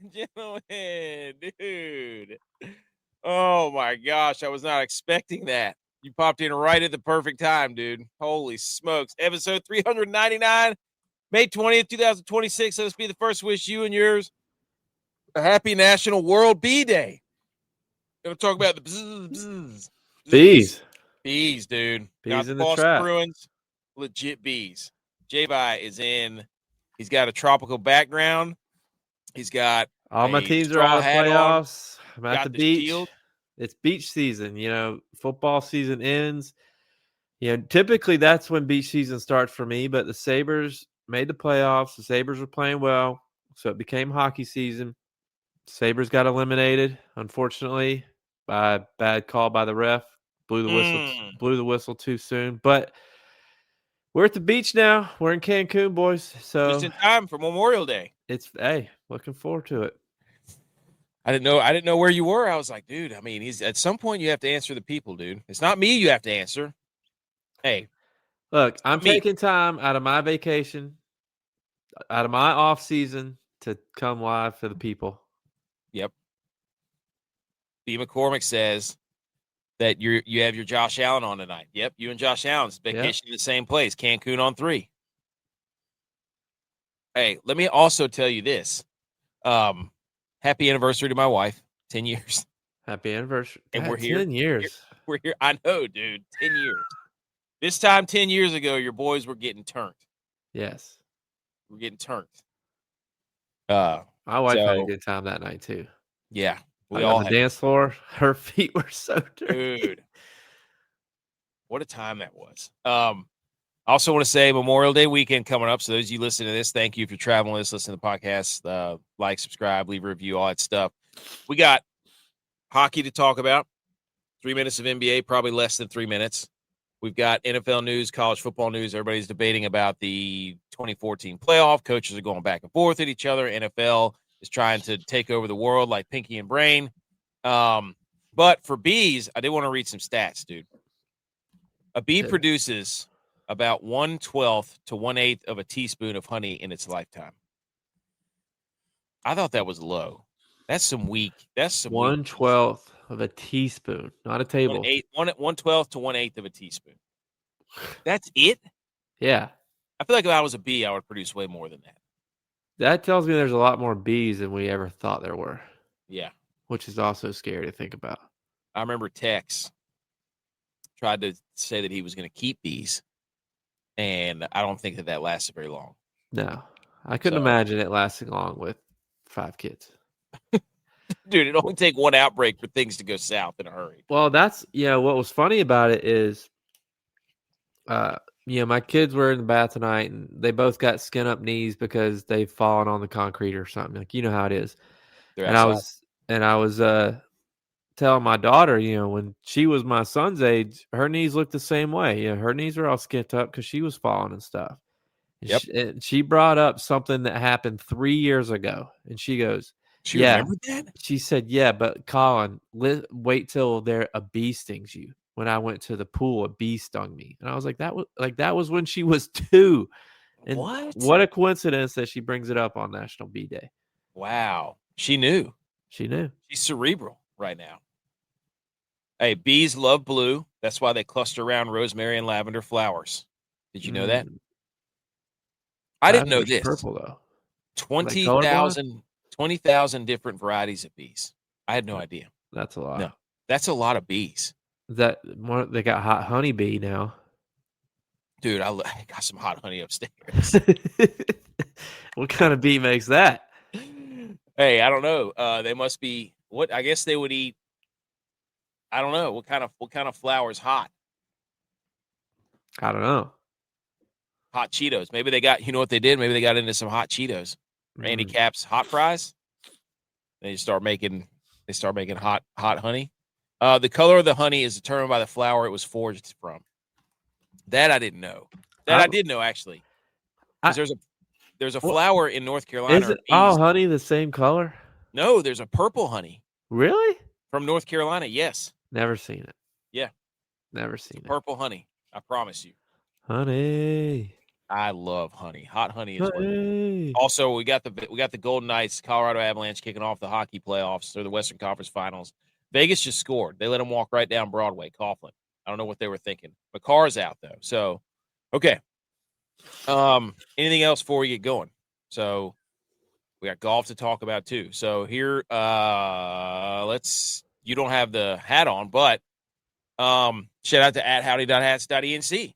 and gentlemen, dude. Oh my gosh, I was not expecting that. You popped in right at the perfect time, dude. Holy smokes. Episode 399, May 20th, 2026. Let us be the first to wish you and yours a happy National World Bee Day. Gonna talk about the Bees. Bees, dude. Bees Got in the the Boston trap. Bruins, legit bees. J.U.Y. is in. He's got a tropical background. He's got All my a teams are straw out of hat on. playoffs. I'm at Got the the beach. shield. It's beach season. Football season ends. Typically that's when beach season starts for me, but the Sabres made the playoffs. The Sabres were playing well, so it became hockey season. Sabres got eliminated, unfortunately, by a bad call by the ref. Blew the whistle too soon. But we're at the beach now. We're in Cancun, boys. So Just in time for Memorial Day. Looking forward to it. I didn't know where you were. I was like, dude, I mean, at some point you have to answer the people, dude. It's not me you have to answer. Hey. Look, I'm taking time out of my vacation, out of my off season to come live for the people. Yep. B. McCormick says that you have your Josh Allen on tonight. Yep, you and Josh Allen's vacation in the same place, Cancun on 3. Hey, let me also tell you this. Happy anniversary to my wife, 10 years. Happy anniversary. And God, we're here. 10 years. We're here. I know, dude. 10 years. This time 10 years ago, your boys were getting turned. Yes. We're getting turned. My wife had a good time that night too. Yeah. We all on the dance floor. Her feet were so dirty. Dude. What a time that was. I also want to say Memorial Day weekend coming up. So those of you listening to this, thank you if you're traveling with us, listen to the podcast, like, subscribe, leave a review, all that stuff. We got hockey to talk about. 3 minutes of NBA, probably less than 3 minutes. We've got NFL news, college football news. Everybody's debating about the 2014 playoff. Coaches are going back and forth at each other. NFL is trying to take over the world like Pinky and Brain. But for bees, I did want to read some stats, dude. A bee produces about 1/12 to 1/8 of a teaspoon of honey in its lifetime. I thought that was low. That's some weak. That's some 1/12 of a teaspoon, not a table. 1/12 to 1/8 of a teaspoon. That's it? Yeah. I feel like if I was a bee, I would produce way more than that. That tells me there's a lot more bees than we ever thought there were. Yeah. Which is also scary to think about. I remember Tex tried to say that he was going to keep bees, and I don't think that lasted very long. No. I couldn't imagine it lasting long with 5 kids. Dude, it only take one outbreak for things to go south in a hurry. Well, that's what was funny about it is my kids were in the bath tonight and they both got skin up knees because they've fallen on the concrete or something. Like, you know how it is. And I was telling my daughter, when she was my son's age, her knees looked the same way. Her knees were all skint up because she was falling and stuff. Yep. She brought up something that happened 3 years ago, and she goes, She remembered that? She said, yeah, but Colin, wait till a bee stings you. When I went to the pool, a bee stung me. And I was like, that was when she was 2. And what a coincidence that she brings it up on National Bee Day. Wow. She knew. She's cerebral right now. Hey, bees love blue. That's why they cluster around rosemary and lavender flowers. Did you know that? I didn't know this. Purple, though. 20,000 different varieties of bees. I had no idea. That's a lot. No, that's a lot of bees. They got hot honey bee now. Dude, I got some hot honey upstairs. What kind of bee makes that? Hey, I don't know. They must be what I guess they would eat. I don't know what kind of flower is hot. I don't know. Hot Cheetos. Maybe they got. You know what they did? Maybe they got into some hot Cheetos. Randy Cap's hot fries. They start making hot honey. The color of the honey is determined by the flower it was forged from. That I didn't know. I did know actually. There's a flower in North Carolina. Is it all honey the same color? No, there's a purple honey. Really? From North Carolina, yes. Never seen it. Yeah. Never seen it. Purple honey. I promise you. Honey. I love honey. Hot honey is what. Hey. Also, we got the Golden Knights, Colorado Avalanche kicking off the hockey playoffs or the Western Conference Finals. Vegas just scored. They let them walk right down Broadway, Coughlin. I don't know what they were thinking. McCarr's out though. So, okay. Anything else before we get going? So, we got golf to talk about too. So here, you don't have the hat on, but shout out to @howdy.hats.enc.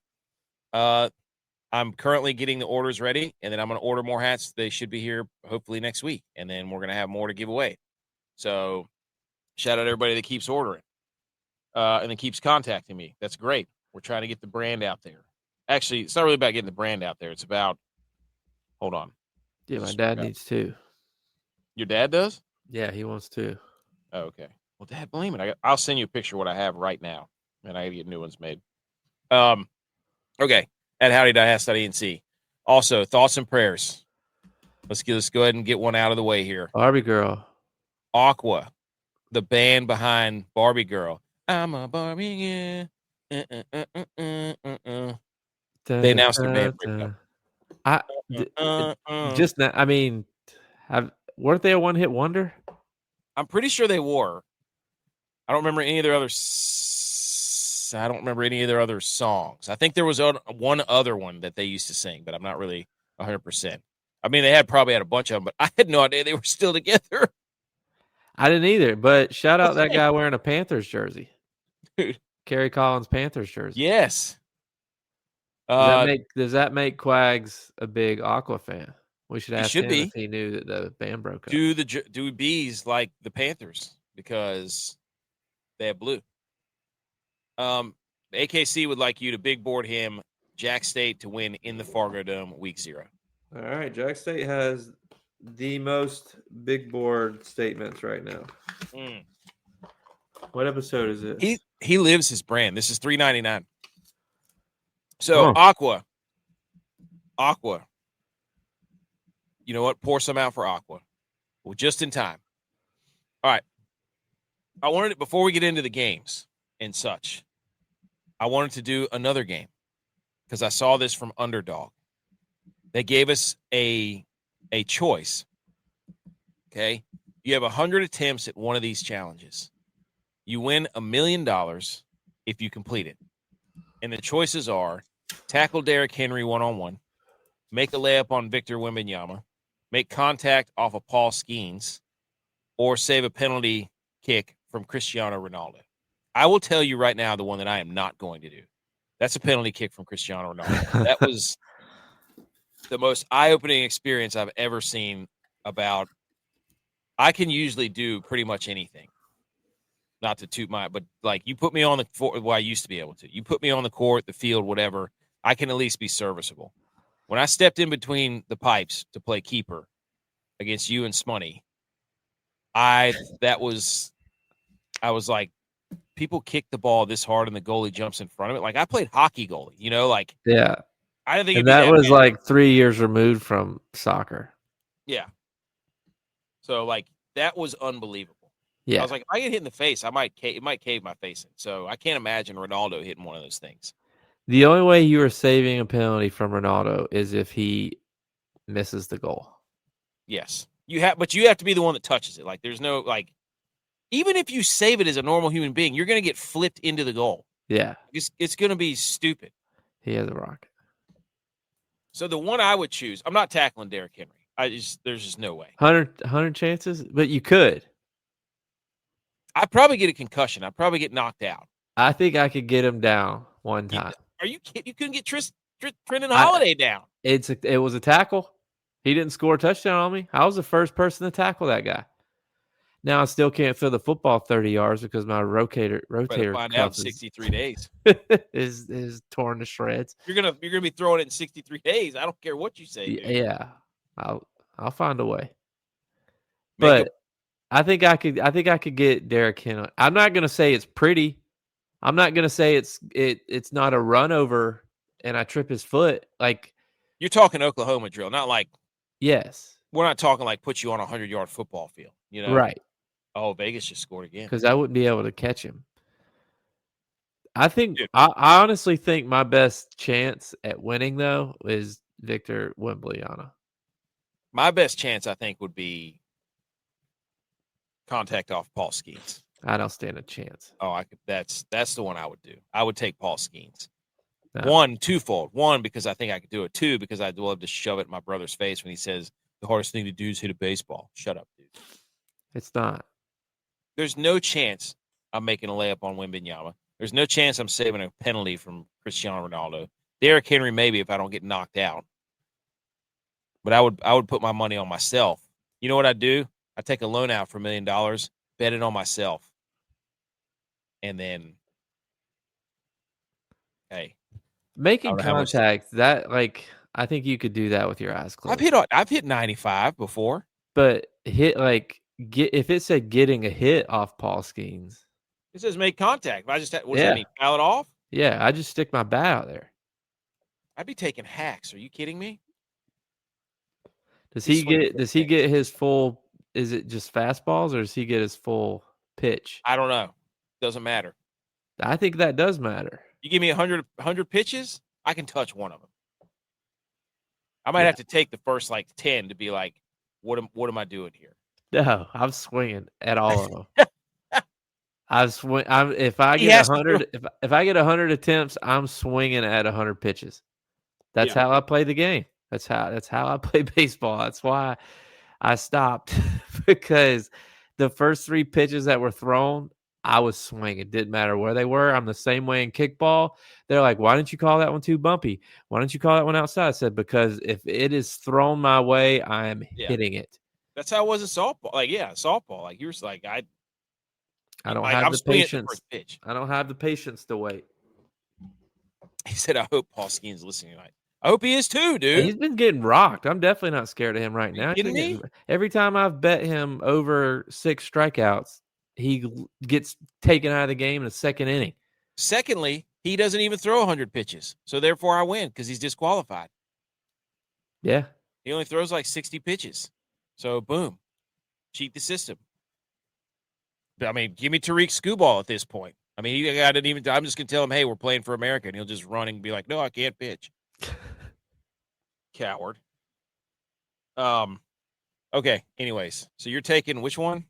I'm currently getting the orders ready, and then I'm going to order more hats. They should be here hopefully next week, and then we're going to have more to give away. So shout out everybody that keeps ordering and then keeps contacting me. That's great. We're trying to get the brand out there. Actually, it's not really about getting the brand out there. It's about – hold on. Yeah, my dad needs two. Your dad does? Yeah, he wants two. Oh, okay. Well, Dad, blame it. I'll send you a picture of what I have right now, and I got to get new ones made. Okay. @howdy.hats.enc. Also, thoughts and prayers. Let's go ahead and get one out of the way here. Barbie Girl. Aqua, the band behind Barbie Girl. I'm a Barbie, yeah. They announced their band breakup. Just now, I mean, weren't they a one-hit wonder? I'm pretty sure they were. I don't remember any of their other songs. I think there was one other one that they used to sing, but I'm not really 100%. I mean, they probably had a bunch of them, but I had no idea they were still together. I didn't either, but shout out that guy wearing a Panthers jersey. Dude. Kerry Collins Panthers jersey. Yes. Does that make Quags a big Aqua fan? We should ask him if he knew that the band broke up. Do bees like the Panthers because they have blue? The AKC would like you to big board him, Jack State, to win in the Fargo Dome week 0. All right, Jack State has the most big board statements right now. What episode is this? He lives his brand. This is $3.99. So Aqua. You know what? Pour some out for Aqua. Well, just in time. All right. I wanted it before we get into the games and such. I wanted to do another game because I saw this from Underdog. They gave us a choice. Okay. You have 100 attempts at one of these challenges. You win $1 million if you complete it. And the choices are tackle Derrick Henry one-on-one, make a layup on Victor Wembanyama, make contact off of Paul Skeens, or save a penalty kick from Cristiano Ronaldo. I will tell you right now the one that I am not going to do. That's a penalty kick from Cristiano Ronaldo. That was the most eye-opening experience I've ever seen about – I can usually do pretty much anything. Not to toot but like you put me on the court, well, I used to be able to. You put me on the court, the field, whatever, I can at least be serviceable. When I stepped in between the pipes to play keeper against you and Smoney, I was like, people kick the ball this hard and the goalie jumps in front of it. Like I played hockey goalie, like yeah. I didn't think and that was bad. Like 3 years removed from soccer. Yeah. So like that was unbelievable. Yeah. I was like, if I get hit in the face, it might cave my face in. So I can't imagine Ronaldo hitting one of those things. The only way you are saving a penalty from Ronaldo is if he misses the goal. Yes. But you have to be the one that touches it. Like there's no even if you save it as a normal human being, you're going to get flipped into the goal. Yeah. It's going to be stupid. He has a rocket. So the one I would choose, I'm not tackling Derrick Henry. There's just no way. 100 chances, but you could. I'd probably get a concussion. I'd probably get knocked out. I think I could get him down one time. Are you kidding? You couldn't get Trenton Holiday down. It was a tackle. He didn't score a touchdown on me. I was the first person to tackle that guy. Now I still can't throw the football 30 yards because my rotator find out in 63 days is torn to shreds. You're gonna be throwing it in 63 days. I don't care what you say. Dude. Yeah, I'll find a way. I think I could get Derrick Henry. I'm not gonna say it's pretty. I'm not gonna say it's not a run over and I trip his foot. Like you're talking Oklahoma drill, not like yes. We're not talking like put you on a 100-yard football field. Right. Oh, Vegas just scored again. Because I wouldn't be able to catch him. I think I honestly think my best chance at winning though is Victor Wembanyama. My best chance, I think, would be contact off Paul Skeens. I don't stand a chance. Oh, I could. That's the one I would do. I would take Paul Skeens. No. One, twofold. One, because I think I could do it. Two, because I'd love to shove it in my brother's face when he says the hardest thing to do is hit a baseball. Shut up, dude. It's not. There's no chance I'm making a layup on Wembanyama. There's no chance I'm saving a penalty from Cristiano Ronaldo. Derrick Henry, maybe if I don't get knocked out. But I would put my money on myself. You know what I do? I take a loan out for $1 million, bet it on myself, and then, hey, Making contact, that like I think you could do that with your eyes closed. I've hit 95 before. But hit if it said getting a hit off Paul Skeens. It says make contact. If I just does that mean foul it off? Yeah, I just stick my bat out there. I'd be taking hacks. Are you kidding me? Does he get his full, is it just fastballs or does he get his full pitch? I don't know. Doesn't matter. I think that does matter. You give me 100 pitches, I can touch one of them. I might have to take the first 10 to be like, what am I doing here? No, I'm swinging at all of them. If I get 100, if I get 100 attempts, I'm swinging at 100 pitches. That's how I play the game. That's how I play baseball. That's why I stopped because the first 3 pitches that were thrown, I was swinging. It didn't matter where they were. I'm the same way in kickball. They're like, why didn't you call that one too bumpy? Why don't you call that one outside? I said, because if it is thrown my way, I am hitting it. That's how it was in softball. Softball. Like you were like, I don't have the patience. I don't have the patience to wait. He said, I hope Paul Skeens is listening tonight. I hope he is too, dude. He's been getting rocked. I'm definitely not scared of him right now. Kidding me? Every time I've bet him over 6 strikeouts, he gets taken out of the game in the second inning. Secondly, he doesn't even throw 100 pitches. So therefore I win because he's disqualified. Yeah. He only throws 60 pitches. So boom. Cheat the system. I mean, give me Tariq Skubal at this point. I mean, I'm just going to tell him, hey, we're playing for America. And he'll just run and be like, no, I can't pitch. Coward. Okay. Anyways, so you're taking which one?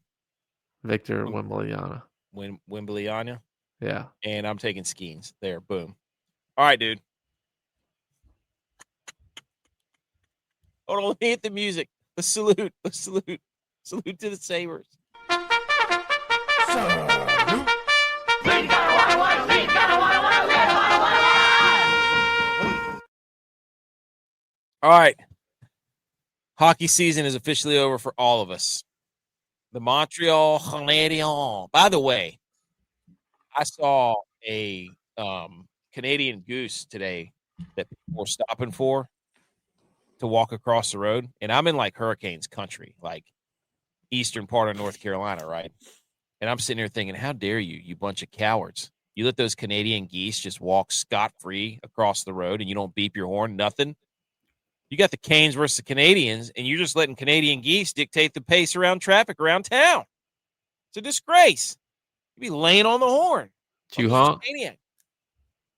Victor Wembanyama. Wembanyama? Yeah. And I'm taking Skeens. There. Boom. All right, dude. Hold on. Let me hit the music. Let's salute. Salute to the Sabres. All right. Hockey season is officially over for all of us. The Montreal Canadiens. By the way, I saw a Canadian goose today that people were stopping for to walk across the road. And I'm in Hurricanes country, eastern part of North Carolina, right? And I'm sitting here thinking, how dare you, you bunch of cowards. You let those Canadian geese just walk scot-free across the road and you don't beep your horn, nothing. You got the Canes versus the Canadians, and you're just letting Canadian geese dictate the pace around traffic around town. It's a disgrace. You'd be laying on the horn. Do you honk?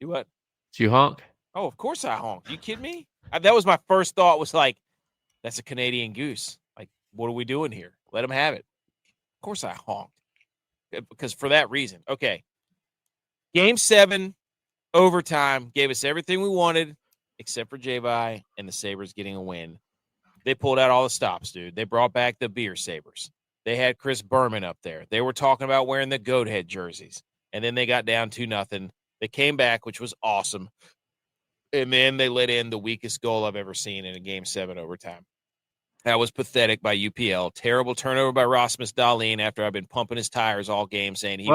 You what? Do you honk? Oh, of course I honk. You kidding me? That was my first thought was that's a Canadian goose. What are we doing here? Let them have it. Of course I honked. Because for that reason. Okay. Game 7, overtime, gave us everything we wanted. Except for G.U.Y.S and the Sabres getting a win. They pulled out all the stops, dude. They brought back the beer Sabres. They had Chris Berman up there. They were talking about wearing the goat head jerseys. And then they got down 2-0. They came back, which was awesome. And then they let in the weakest goal I've ever seen in a Game 7 overtime. That was pathetic by UPL. Terrible turnover by Rasmus Dahlin after I've been pumping his tires all game saying he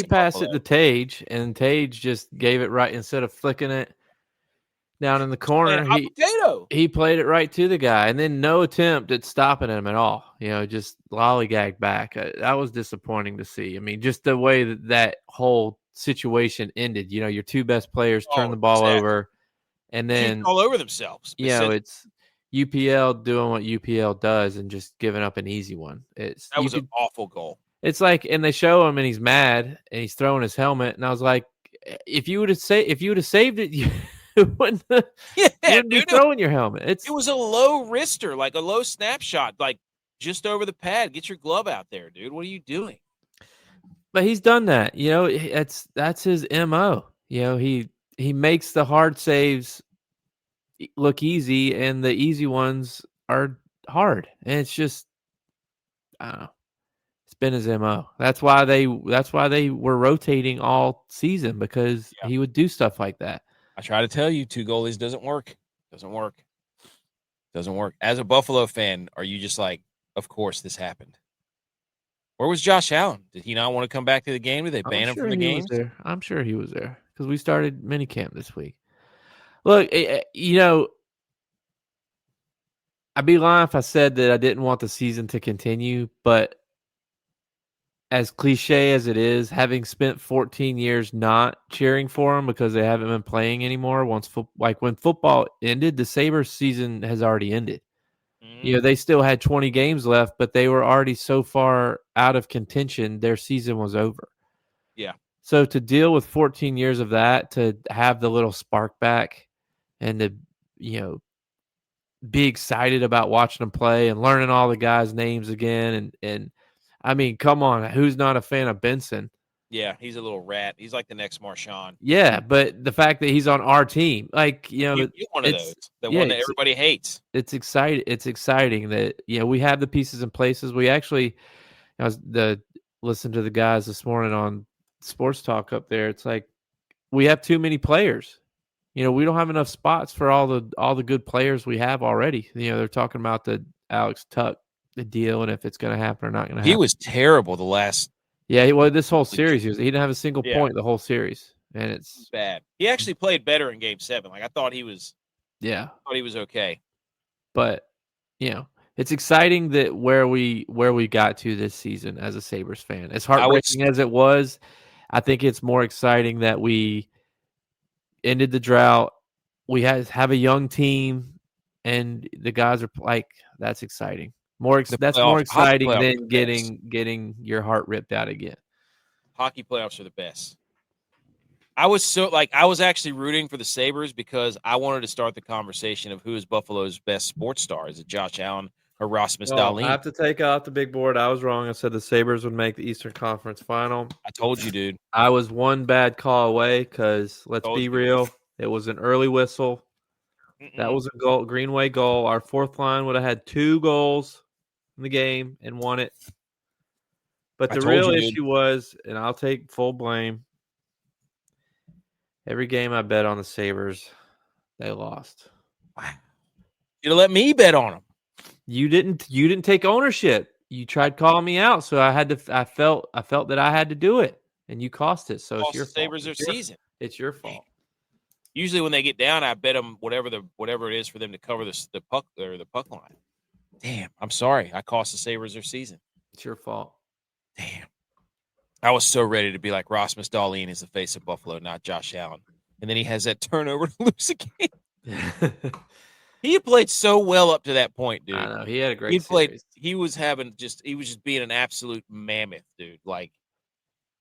passed it to Tage, and Tage just gave it right instead of flicking it down in the corner. He played it right to the guy, and then no attempt at stopping him at all. Just lollygagged back. That was disappointing to see. I mean, just the way that whole situation ended. Your 2 best players turned the ball over, and then all over themselves. It's UPL doing what UPL does and just giving up an easy one. That was an awful goal. It's and they show him and he's mad and he's throwing his helmet, and I was like, if you would have saved it. wouldn't, Yeah, wouldn't be dude. throwing your helmet. It was a low wrister, like a low snapshot, like just over the pad. Get your glove out there, dude. What are you doing? But he's done that. That's his MO. He makes the hard saves look easy, and the easy ones are hard. And it's just, I don't know. It's been his MO. That's why they were rotating all season, because he would do stuff like that. I try to tell you, 2 goalies doesn't work. Doesn't work. As a Buffalo fan, are you just like, of course this happened? Where was Josh Allen? Did he not want to come back to the game? Did they ban him from the games? I'm sure he was there, because we started minicamp this week. Look, I'd be lying if I said that I didn't want the season to continue, but as cliche as it is, having spent 14 years not cheering for them because they haven't been playing anymore, when football ended, the Sabres season has already ended. Mm-hmm. They still had 20 games left, but they were already so far out of contention, their season was over. Yeah. So to deal with 14 years of that, to have the little spark back and to, be excited about watching them play and learning all the guys' names again. And I mean, come on, who's not a fan of Benson? Yeah, he's a little rat. He's like the next Marshawn. Yeah, but the fact that he's on our team, You're one of those, one that everybody hates. It's exciting. It's exciting that we have the pieces in places. We actually, I was listened to the guys this morning on Sports Talk up there. It's like we have too many players. We don't have enough spots for all the good players we have already. They're talking about the Alex Tuck the deal and if it's going to happen or not going to happen. He was terrible the last. Yeah, this whole series he didn't have a single point the whole series, and it's bad. He actually played better in Game 7. Like I thought he was. Yeah, thought he was okay. But it's exciting that where we got to this season as a Sabres fan. As heartbreaking as it was, I think it's more exciting that we ended the drought. We have a young team, and the guys are like, that's exciting. That's more exciting than getting your heart ripped out again. Hockey playoffs are the best. I was actually rooting for the Sabres because I wanted to start the conversation of who is Buffalo's best sports star. Is it Josh Allen or Rasmus Dahlin? I have to take out the big board. I was wrong. I said the Sabres would make the Eastern Conference Final. I told you, dude. I was one bad call away because, let's be real, it was an early whistle. That was a goal, Greenway goal. Our fourth line would have had 2 goals in the game and won it. But the real issue was, and I'll take full blame, every game I bet on the Sabres, they lost. Wow. You'd have let me bet on them. You didn't take ownership. You tried calling me out, so I felt that I had to do it, and you cost it. So it's your fault. Sabres their season. It's your fault. Usually when they get down, I bet them whatever it is for them to cover the puck or the puck line. Damn, I'm sorry. I cost the Sabres their season. It's your fault. Damn. I was so ready to be like Rasmus Dahlin is the face of Buffalo, not Josh Allen. And then he has that turnover to lose a game. He had played so well up to that point, dude. I know. He had a great series. He was just being an absolute mammoth, dude. Like,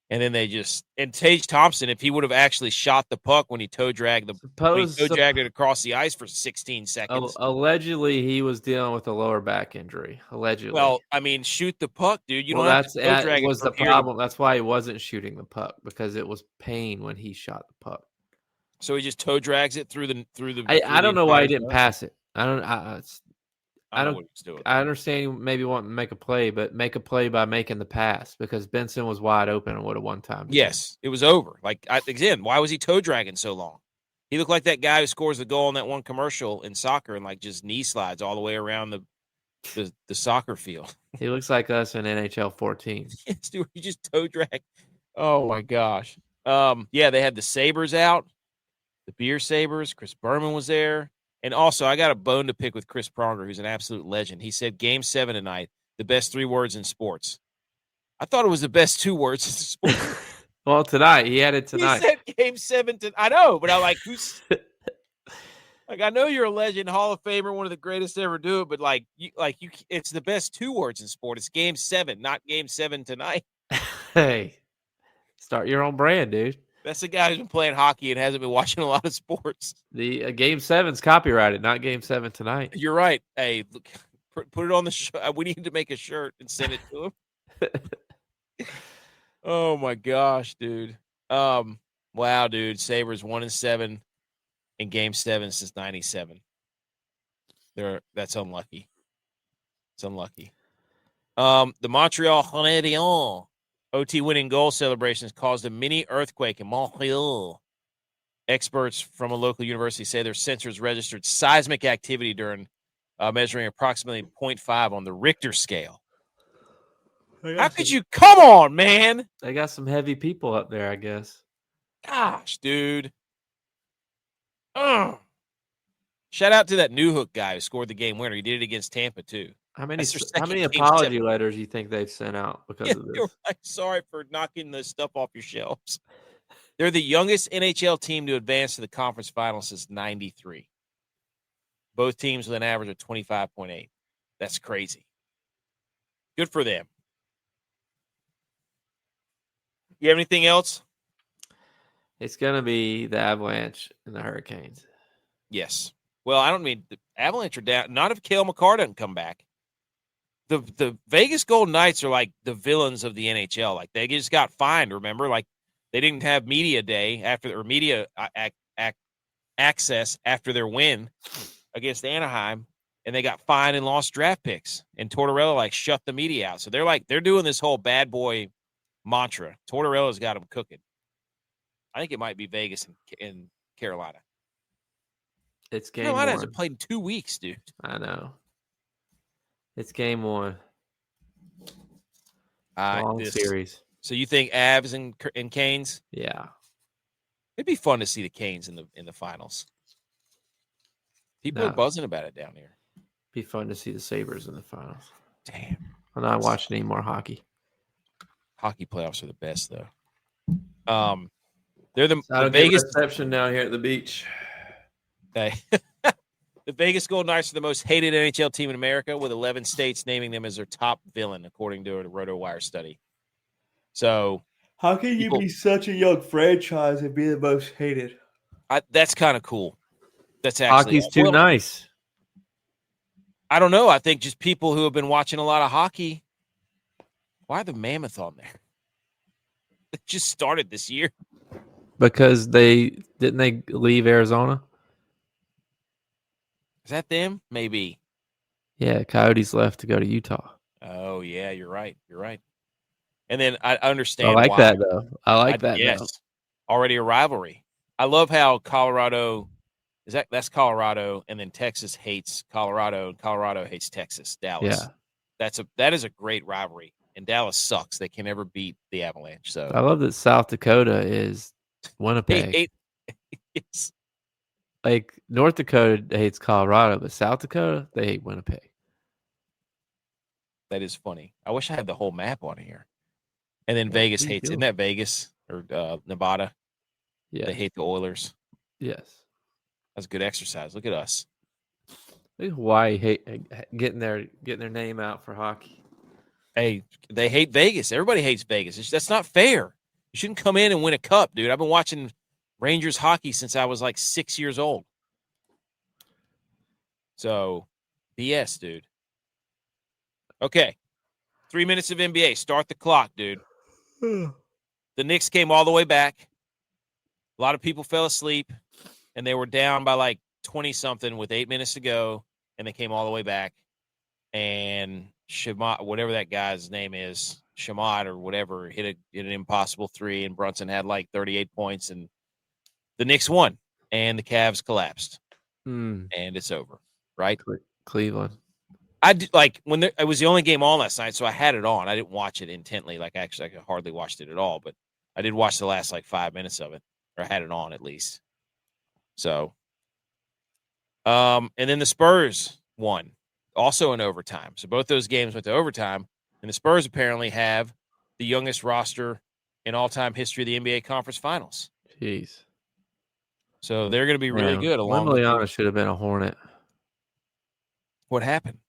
and then Tage Thompson, if he would have actually shot the puck when he toe dragged it across the ice for 16 seconds. Allegedly, he was dealing with a lower back injury. Allegedly. Well, I mean, shoot the puck, dude. You don't have to toe drag it. That was the problem. That's why he wasn't shooting the puck, because it was pain when he shot the puck. So he just toe drags it through the. I don't know why he didn't pass it. I don't know what he was doing. I understand he maybe wanting to make a play, but make a play by making the pass, because Benson was wide open and would have won time. Yes, it was over. Like, again, why was he toe dragging so long? He looked like that guy who scores the goal in that one commercial in soccer and like just knee slides all the way around the soccer field. He looks like us in NHL 14. Yes, dude, he just toe drag. Oh my gosh. Yeah, they had the Sabres out, the Beer Sabres. Chris Berman was there. And also, I got a bone to pick with Chris Pronger, who's an absolute legend. He said, Game 7 tonight, the best 3 words in sports. I thought it was the best 2 words in sports. Well, tonight. He had it tonight. He said Game 7 I know, but I'm like, who's... Like, I know you're a legend, Hall of Famer, one of the greatest to ever do it, but it's the best 2 words in sport. It's Game 7, not Game 7 tonight. Hey, start your own brand, dude. That's the guy who's been playing hockey and hasn't been watching a lot of sports. The Game 7's copyrighted, not Game 7 tonight. You're right. Hey, look, put it on the we need to make a shirt and send it to him. Oh my gosh, dude. Wow, dude. Sabres 1-7 in Game 7 since '97. That's unlucky. It's unlucky. The Montreal Canadiens OT winning goal celebrations caused a mini earthquake in Montreal. Experts from a local university say their sensors registered seismic activity during measuring approximately 0.5 on the Richter scale. How could you? Come on, man. They got some heavy people up there, I guess. Gosh, dude. Ugh. Shout out to that New Hook guy who scored the game winner. He did it against Tampa, too. How many apology letters do you think they've sent out because of this? Right. Sorry for knocking the stuff off your shelves. They're the youngest NHL team to advance to the conference finals since '93. Both teams with an average of 25.8. That's crazy. Good for them. You have anything else? It's going to be the Avalanche and the Hurricanes. Yes. Well, I don't mean the Avalanche are down. Not if Cale Makar doesn't come back. The Vegas Golden Knights are like the villains of the NHL. Like they just got fined. Remember, like they didn't have media day or media access after their win against Anaheim, and they got fined and lost draft picks. And Tortorella shut the media out. So they're doing this whole bad boy mantra. Tortorella's got them cooking. I think it might be Vegas and Carolina. It's game Carolina 1. hasn't played in 2 weeks, dude. I know. It's game 1. Long series. So you think Avs and Canes? Yeah. It'd be fun to see the Canes in the finals. People are buzzing about it down here. Be fun to see the Sabres in the finals. Damn. I'm not watching any more hockey. Hockey playoffs are the best, though. They're the Vegas reception down here at the beach. Hey. The Vegas Golden Knights are the most hated NHL team in America, with 11 states naming them as their top villain, according to a RotoWire study. So, how can you be such a young franchise and be the most hated? That's kind of cool. That's actually hockey's too nice. I don't know. I think just people who have been watching a lot of hockey. Why are the Mammoth on there? It just started this year. Because they leave Arizona? Is that them? Maybe. Yeah, Coyotes left to go to Utah. Oh, yeah, you're right. You're right. And then I understand. I like that, though. I like that. Yes. Though. Already a rivalry. I love how Colorado that's Colorado, and then Texas hates Colorado, and Colorado hates Texas, Dallas. Yeah. That is a great rivalry. And Dallas sucks. They can never beat the Avalanche. So I love that South Dakota is Winnipeg. Yes. Like North Dakota hates Colorado, but South Dakota, they hate Winnipeg. That is funny. I wish I had the whole map on here. And then Vegas hates. Isn't that Vegas or Nevada? Yeah. They hate the Oilers. Yes. That's good exercise. Look at us. Look at Hawaii hate getting their name out for hockey. Hey, they hate Vegas. Everybody hates Vegas. That's not fair. You shouldn't come in and win a cup, dude. I've been watching Rangers hockey since I was like 6 years old. So, BS, dude. Okay. 3 minutes of NBA. Start the clock, dude. The Knicks came all the way back. A lot of people fell asleep, and they were down by like 20-something with 8 minutes to go, and they came all the way back. And Shamat, whatever that guy's name is, Shamat or whatever, hit an impossible three, and Brunson had like 38 points, and the Knicks won, and the Cavs collapsed, and it's over, right? Cleveland. I did, when it was the only game on last night, so I had it on. I didn't watch it intently. Actually, I hardly watched it at all, but I did watch the last 5 minutes of it, or I had it on at least. So, and then the Spurs won, also in overtime. So both those games went to overtime, and the Spurs apparently have the youngest roster in all-time history of the NBA Conference Finals. Jeez. So they're going to be really good. Wembanyama should have been a Hornet. What happened?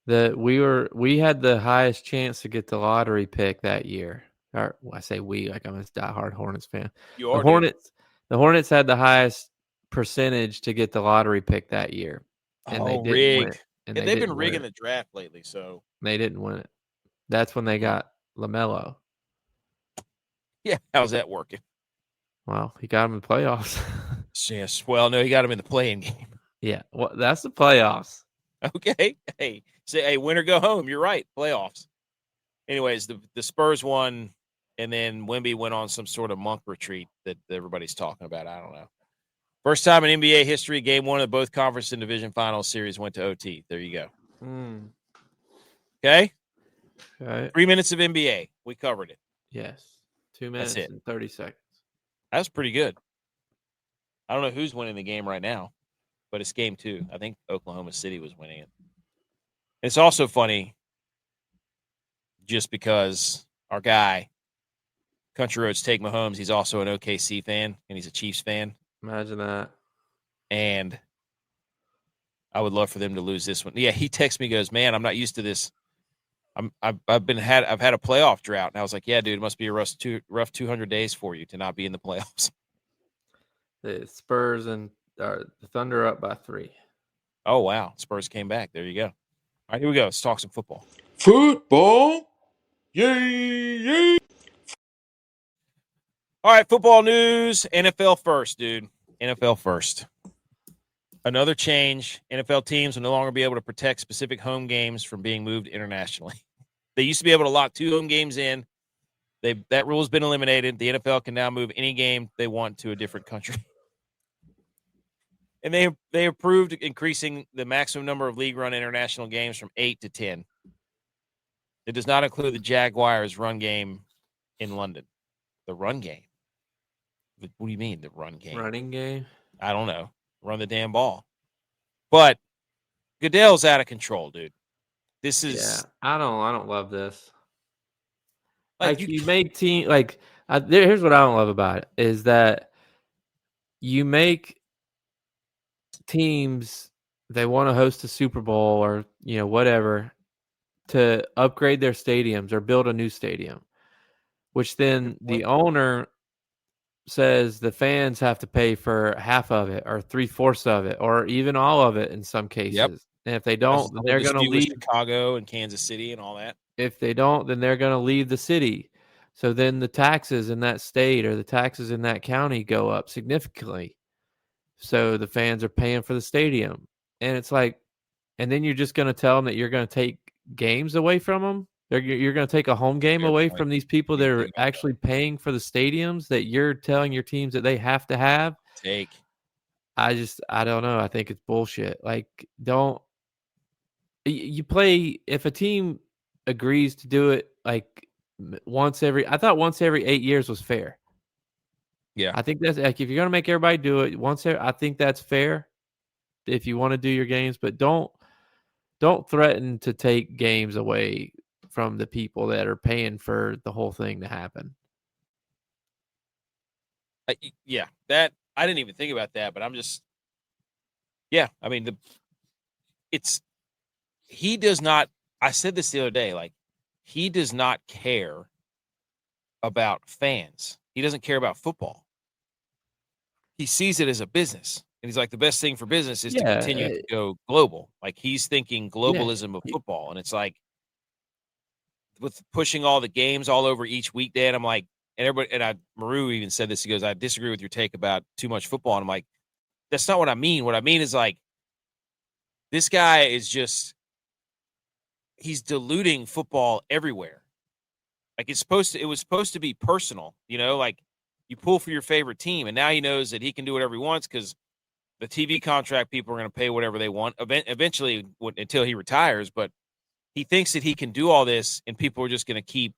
We had the highest chance to get the lottery pick that year, Or I say we, like I'm a diehard Hornets fan. You The are, dude. Hornets had the highest percentage to get the lottery pick that year, and they Oh, didn't win. rig. And Yeah, they they've been didn't win rigging it. the draft lately, so They didn't win it. That's when they got LaMelo. yeah. How's that working? Well, he got him in the playoffs. Yes. Well, no, he got him in the playing game. Yeah, well, that's the playoffs. Okay. Hey, say, hey, win or go home. You're right. Playoffs. Anyways, the Spurs won, and then Wemby went on some sort of monk retreat that everybody's talking about. I don't know. First time in NBA history, game one of both conference and division final series went to OT. There you go. Okay. Okay. 3 minutes of NBA. We covered it. Yes. 2 minutes That's it. and 30 seconds. That's pretty good. I don't know who's winning the game right now, but it's game 2. I think Oklahoma City was winning it. It's also funny just because our guy, Country Roads Take Mahomes, he's also an OKC fan, and he's a Chiefs fan. Imagine that. And I would love for them to lose this one. Yeah, he texts me, goes, "Man, I'm not used to this. I've had a playoff drought." And I was like, "Yeah, dude, it must be a rough 200 days for you to not be in the playoffs." The Spurs and the Thunder up by 3. Oh wow, Spurs came back. There you go. All right, here we go. Let's talk some football. Football. Yay, yay. All right, football news. NFL first, dude. NFL first. Another change. NFL teams will no longer be able to protect specific home games from being moved internationally. They used to be able to lock 2 home games in. That rule has been eliminated. The NFL can now move any game they want to a different country. And they approved increasing the maximum number of league-run international games from 8 to 10. It does not include the Jaguars' run game in London. The run game? What do you mean, the run game? Running game? I don't know. Run the damn ball. But Goodell's out of control, dude. This is... Yeah, I don't love this. Like you make team here's what I don't love about it is that you make teams, they want to host a Super Bowl or whatever, to upgrade their stadiums or build a new stadium, which then the owner says the fans have to pay for half of it or 3/4 of it or even all of it in some cases. Yep. And if they don't, then they're going to leave Chicago and Kansas City and all that. If they don't, then they're going to leave the city. So then the taxes in that state or the taxes in that county go up significantly. So the fans are paying for the stadium. And it's like, and then you're just going to tell them that you're going to take games away from them. You're going to take a home game away from these people that are actually paying for the stadiums that you're telling your teams that they have to have. I don't know. I think it's bullshit. Like, you play, if a team agrees to do it like once every 8 years was fair. Yeah. I think that's like, if you're going to make everybody do it I think that's fair if you want to do your games, but don't threaten to take games away from the people that are paying for the whole thing to happen. Yeah, that I didn't even think about that, but I'm just, yeah, I mean, he does not, I said this the other day, like, he does not care about fans. He doesn't care about football. He sees it as a business. And he's like, the best thing for business is to continue to go global. Like, he's thinking globalism of football. And it's like, with pushing all the games all over each weekday, and I'm like, and everybody, and Maru even said this, he goes, "I disagree with your take about too much football." And I'm like, that's not what I mean. What I mean is, like, this guy is just, he's diluting football everywhere. Like, it was supposed to be personal, like, you pull for your favorite team, and now he knows that he can do whatever he wants because the TV contract people are going to pay whatever they want eventually until he retires. But he thinks that he can do all this, and people are just going to keep.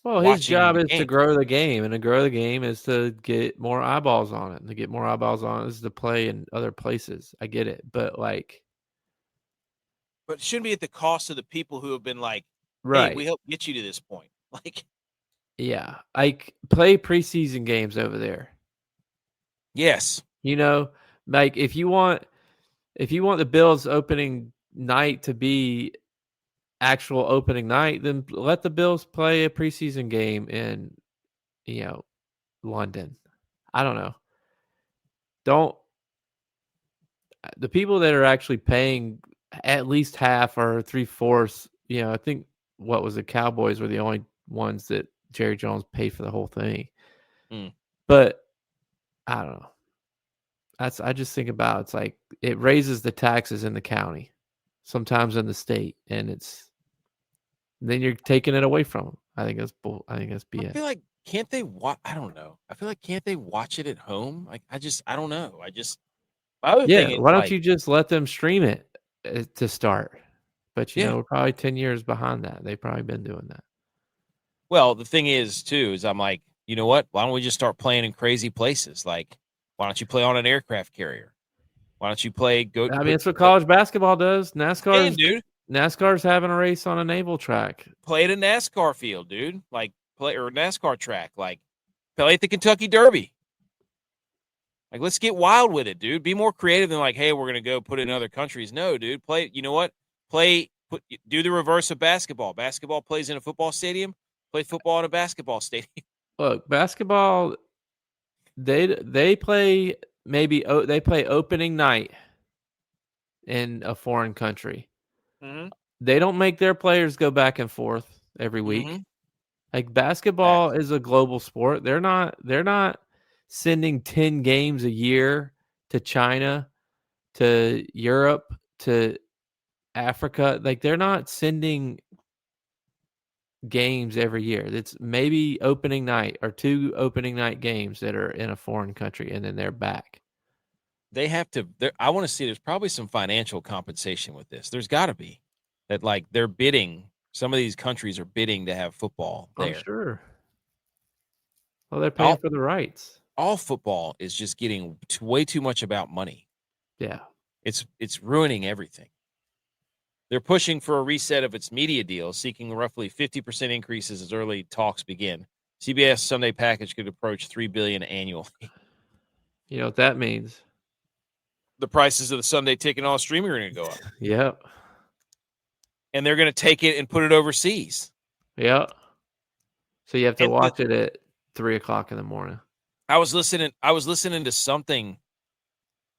Well, his job is to grow the game, and to grow the game is to get more eyeballs on it. And to get more eyeballs on it is to play in other places. I get it, but like, but it shouldn't be at the cost of the people who have been like, right? Hey, we helped get you to this point. Like, yeah, like, play preseason games over there. Yes, like, if you want the Bills opening night to be actual opening night, then let the Bills play a preseason game in, London. I don't know. The people that are actually paying at least half or 3/4, I think the Cowboys were the only ones that Jerry Jones paid for the whole thing. Mm. But I don't know. I just think about it's like it raises the taxes in the county, sometimes in the state, and then you're taking it away from them. I think that's BS. I feel like can't they watch? I don't know. I feel like can't they watch it at home? Like I don't know. My other thing is Why don't like, you just let them stream it to start? But yeah. we're probably 10 years behind that. They've probably been doing that. Well, the thing is too is I'm like, you know what? Why don't we just start playing in crazy places? Like, why don't you play on an aircraft carrier? Why don't you play? I mean, it's what college basketball does. Dude. NASCAR's having a race on a naval track. Play at a NASCAR field, dude. Like play or a NASCAR track. Like play at the Kentucky Derby. Like let's get wild with it, dude. Be more creative than like, hey, we're gonna go put it in other countries. No, dude. Play. You know what? Do the reverse of basketball. Basketball plays in a football stadium. Play football in a basketball stadium. Look, basketball. They play they play opening night in a foreign country. Mm-hmm. They don't make their players go back and forth every week. Mm-hmm. Like basketball is a global sport. They're not sending 10 games a year to China, to Europe, to Africa. Like they're not sending games every year. It's maybe opening night or 2 opening night games that are in a foreign country, and then they're back. They have to. I want to see. There's probably some financial compensation with this. There's got to be that. Like they're bidding. Some of these countries are bidding to have football there. I'm sure. Well, they're paying for the rights. All football is just getting way too much about money. Yeah, it's ruining everything. They're pushing for a reset of its media deal, seeking roughly 50% increases as early talks begin. CBS Sunday package could approach $3 billion annually. You know what that means? The prices of the Sunday ticket and all streaming are going to go up. Yep. And they're going to take it and put it overseas. Yep. So you have to watch it at 3:00 in the morning. I was listening to something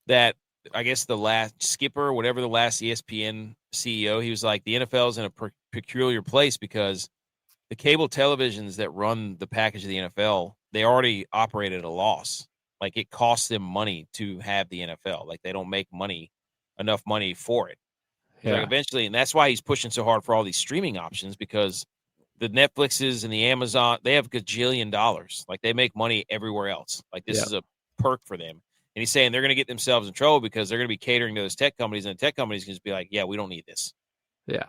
that I guess the last Skipper, whatever the last ESPN CEO, he was like, the NFL is in a peculiar place because the cable televisions that run the package of the NFL, they already operate at a loss. Like it costs them money to have the NFL. Like they don't make enough money for it. Yeah. Like eventually, and that's why he's pushing so hard for all these streaming options, because the Netflixes and the Amazon, they have gajillion dollars. Like they make money everywhere else. Like this is a perk for them. And he's saying they're going to get themselves in trouble because they're going to be catering to those tech companies, and the tech companies can just be like, yeah, we don't need this. Yeah.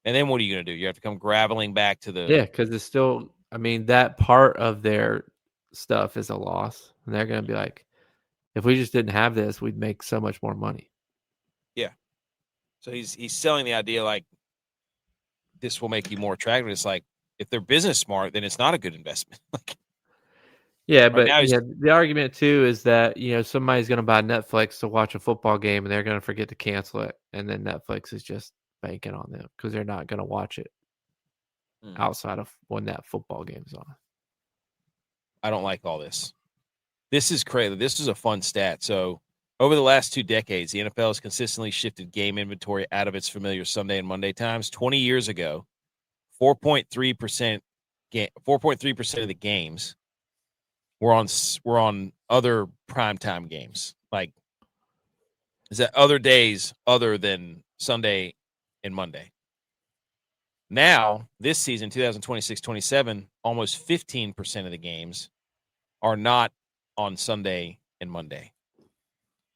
And then what are you going to do? You have to come graveling back to the. Yeah, because it's still, I mean, that part of their stuff is a loss. And they're going to be like, if we just didn't have this, we'd make so much more money. Yeah. So he's selling the idea like this will make you more attractive. It's like, if they're business smart, then it's not a good investment. Yeah, but the argument too is that somebody's going to buy Netflix to watch a football game and they're going to forget to cancel it, and then Netflix is just banking on them because they're not going to watch it outside of when that football game's on. I don't like all this. This is crazy. This is a fun stat. So over the last 2 decades, the NFL has consistently shifted game inventory out of its familiar Sunday and Monday times. 20 years ago, 4.3% of the games were on other primetime games. Like, is that other days other than Sunday and Monday? Now, this season, 2026-27, almost 15% of the games are not on Sunday and Monday.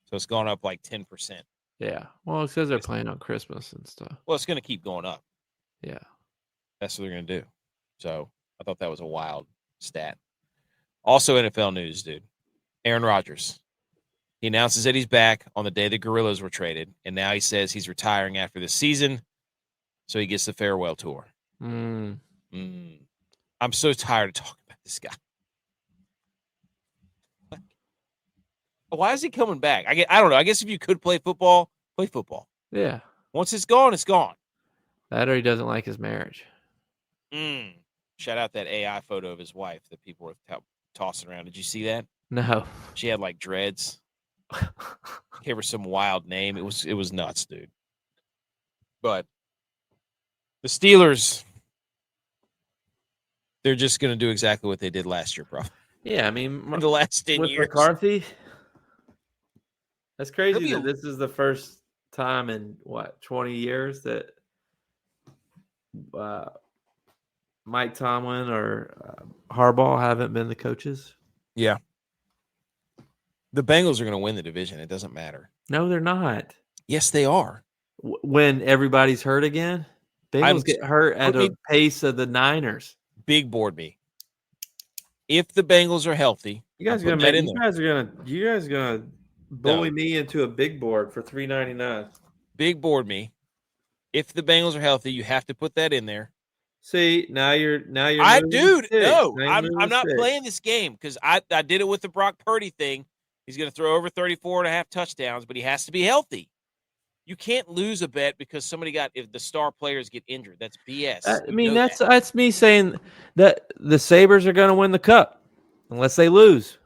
So it's gone up like 10%. Yeah. Well, it's because they're playing on Christmas and stuff. Well, it's going to keep going up. Yeah. That's what they're going to do. So I thought that was a wild stat. Also NFL news, dude. Aaron Rodgers. He announces that he's back on the day the Gorillas were traded, and now he says he's retiring after this season, so he gets the farewell tour. I'm so tired of talking about this guy. Why is he coming back? I don't know. I guess if you could play football, play football. Yeah. Once it's gone, it's gone. That or he doesn't like his marriage. Shout out that AI photo of his wife that people were tossing around. Did you see that? No. She had like dreads. Gave her some wild name. It was nuts, dude. But the Steelers, they're just going to do exactly what they did last year, probably. Yeah, I mean, In the last 10 with years. McCarthy, that's crazy It'll that be this is the first time in 20 years that Mike Tomlin or Harbaugh haven't been the coaches. Yeah. The Bengals are going to win the division. It doesn't matter. No, they're not. Yes, they are. When everybody's hurt again, Bengals get hurt at a pace of the Niners. Big board me. If the Bengals are healthy, you guys are gonna bully me into a big board for $3.99. Big board me. If the Bengals are healthy, you have to put that in there. See, now you're. I'm not playing this game because I did it with the Brock Purdy thing. He's going to throw over 34.5 touchdowns, but he has to be healthy. You can't lose a bet because if the star players get injured. That's BS. That's me saying that the Sabres are going to win the cup unless they lose.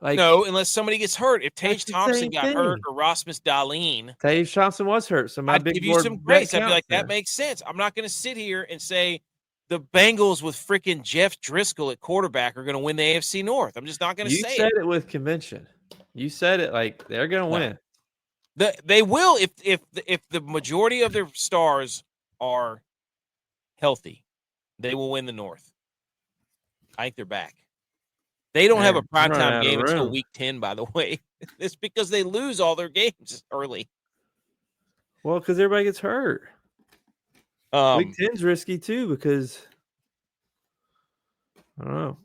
No, unless somebody gets hurt. If Tage Thompson got hurt or Rasmus Dahlin. Tage Thompson was hurt. So I'd give you some grace. I'd be like, that makes sense. I'm not going to sit here and say the Bengals with freaking Jeff Driscoll at quarterback are going to win the AFC North. I'm just not going to say it. You said it with conviction. You said it like they're going to win. They will if the majority of their stars are healthy, they will win the North. I think they're back. They don't have a primetime game until week 10, by the way. It's because they lose all their games early. Well, because everybody gets hurt. Week 10's risky too because I don't know.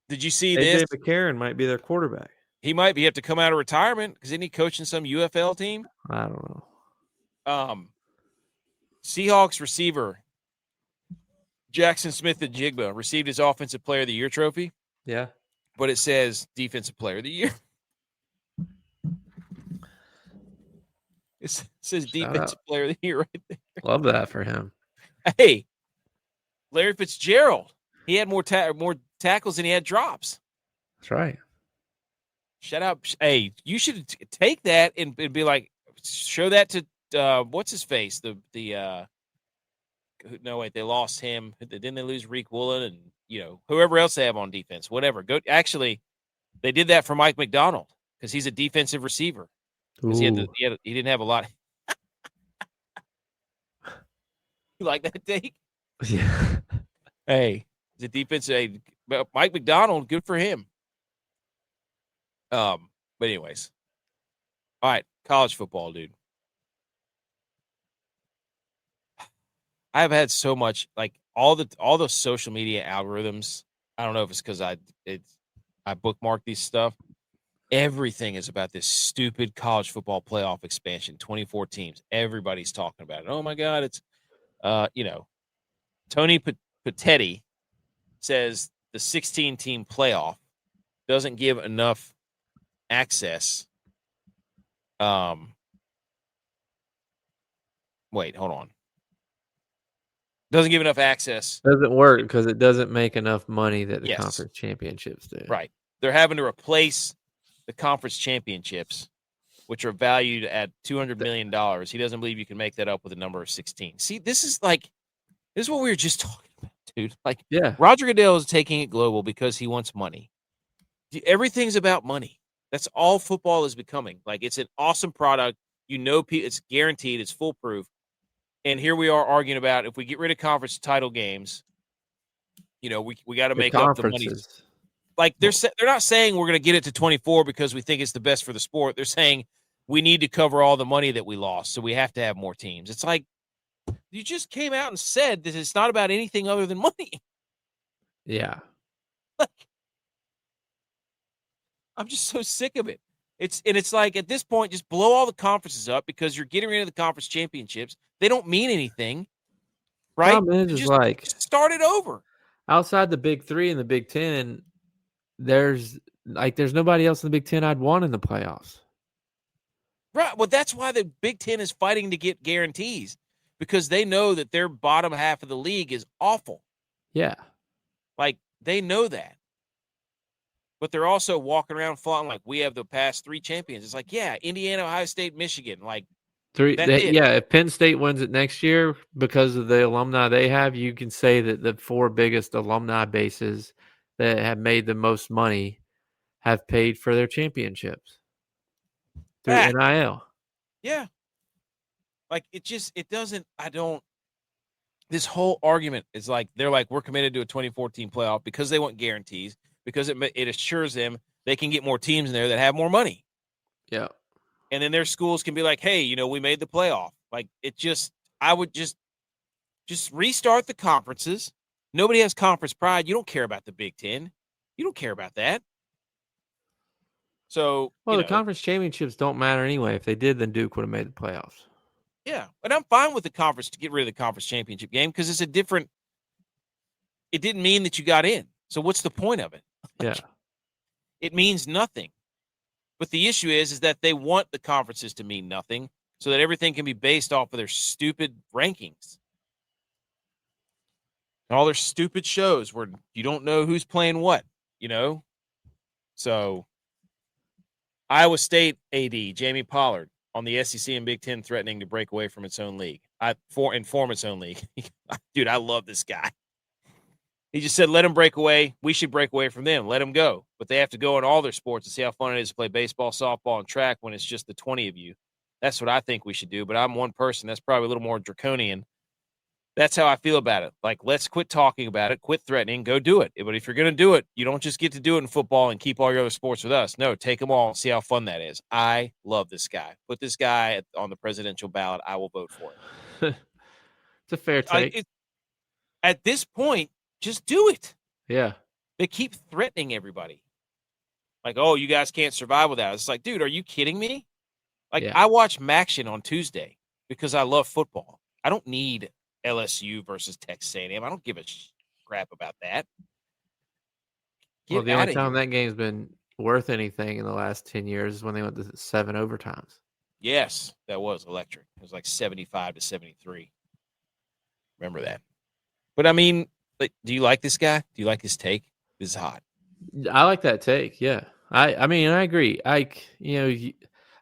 Did you see AJ this? McCarron might be their quarterback. He might have to come out of retirement because isn't he coaching some UFL team? I don't know. Seahawks receiver Jackson Smith-Njigba received his Offensive Player of the Year trophy. Yeah. But it says Defensive Player of the Year. It says Defensive Player of the Year right there. Love that for him. Hey, Larry Fitzgerald. He had more tackles than he had drops. That's right. Shout out. Hey, you should take that and be like, show that to what's his face? They lost him. Didn't they lose Reek Woolen and whoever else they have on defense? Whatever. Actually, they did that for Mike McDonald because he's a defensive receiver. Because he didn't have a lot. You like that take? Yeah. Hey, the defense. Hey, Mike McDonald, good for him. But anyways, all right, college football, dude. I've had so much all the social media algorithms. I don't know if it's because I bookmark these stuff. Everything is about this stupid college football playoff expansion, 24 teams. Everybody's talking about it. Oh my God, it's Tony Patetti says the 16-team playoff doesn't give enough access. Wait, hold on. Doesn't give enough access. Doesn't work because it doesn't make enough money that the Yes. conference championships do. Right. They're having to replace the conference championships, which are valued at $200 million. He doesn't believe you can make that up with a number of 16. See, this is what we were just talking about, dude. Yeah. Roger Goodell is taking it global because he wants money. Everything's about money. That's all football is becoming. It's an awesome product. It's guaranteed. It's foolproof. And here we are arguing about if we get rid of conference title games, we got to make up the money. They're not saying we're going to get it to 24 because we think it's the best for the sport. They're saying we need to cover all the money that we lost, so we have to have more teams. It's like you just came out and said that it's not about anything other than money. Yeah. I'm just so sick of it. It's like at this point, just blow all the conferences up because you're getting rid of the conference championships. They don't mean anything, right? Just start it over. Outside the Big Three and the Big Ten, there's nobody else in the Big Ten I'd want in the playoffs. Right. Well, that's why the Big Ten is fighting to get guarantees because they know that their bottom half of the league is awful. Yeah. Like, they know that. But they're also walking around flaunting like, we have the past 3 champions. It's like, yeah, Indiana, Ohio State, Michigan. Like, that's it. Yeah, if Penn State wins it next year because of the alumni they have, you can say that the 4 biggest alumni bases that have made the most money have paid for their championships through Fact. NIL. Yeah. Like, this whole argument is like, they're like, we're committed to a 2014 playoff because they want guarantees, because it assures them they can get more teams in there that have more money. Yeah. And then their schools can be like, hey, we made the playoff. Like, I would just restart the conferences. Nobody has conference pride. You don't care about the Big Ten. You don't care about that. So, Well, the conference championships don't matter anyway. If they did, then Duke would have made the playoffs. Yeah, and I'm fine with the conference to get rid of the conference championship game because it didn't mean that you got in. So what's the point of it? Yeah. It means nothing. But the issue is that they want the conferences to mean nothing so that everything can be based off of their stupid rankings. And all their stupid shows where you don't know who's playing what, So Iowa State AD, Jamie Pollard, on the SEC and Big Ten threatening to break away from its own league. Form its own league. Dude, I love this guy. He just said, let them break away. We should break away from them. Let them go. But they have to go in all their sports and see how fun it is to play baseball, softball, and track when it's just the 20 of you. That's what I think we should do. But I'm one person. That's probably a little more draconian. That's how I feel about it. Like, let's quit talking about it, quit threatening, go do it. But if you're going to do it, you don't just get to do it in football and keep all your other sports with us. No, take them all and see how fun that is. I love this guy. Put this guy on the presidential ballot. I will vote for it. It's a fair take. At this point, just do it. Yeah. They keep threatening everybody. Like, oh, you guys can't survive without it. It's like, dude, are you kidding me? Like, Yeah. I watch Maction on Tuesday because I love football. I don't need LSU versus Texas A&M. I don't give a crap about that. Well, the only time that game's been worth anything in the last 10 years is when they went to 7 overtimes. Yes, that was electric. It was like 75-73. Remember that. But, I mean, do you like this guy? Do you like his take? This is hot. I like that take, yeah. I mean, I agree. I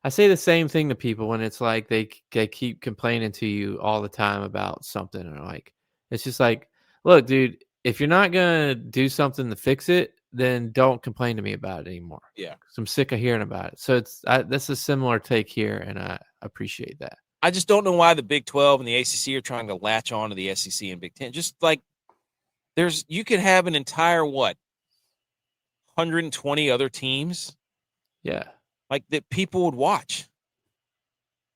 say the same thing to people when it's like they keep complaining to you all the time about something, or like it's just like, look, dude, if you're not gonna do something to fix it, then don't complain to me about it anymore. Yeah, 'cause I'm sick of hearing about it. So that's a similar take here, and I appreciate that. I just don't know why the Big 12 and the ACC are trying to latch on to the SEC and Big 10. Just like you could have an entire 120 other teams. Yeah. Like that people would watch.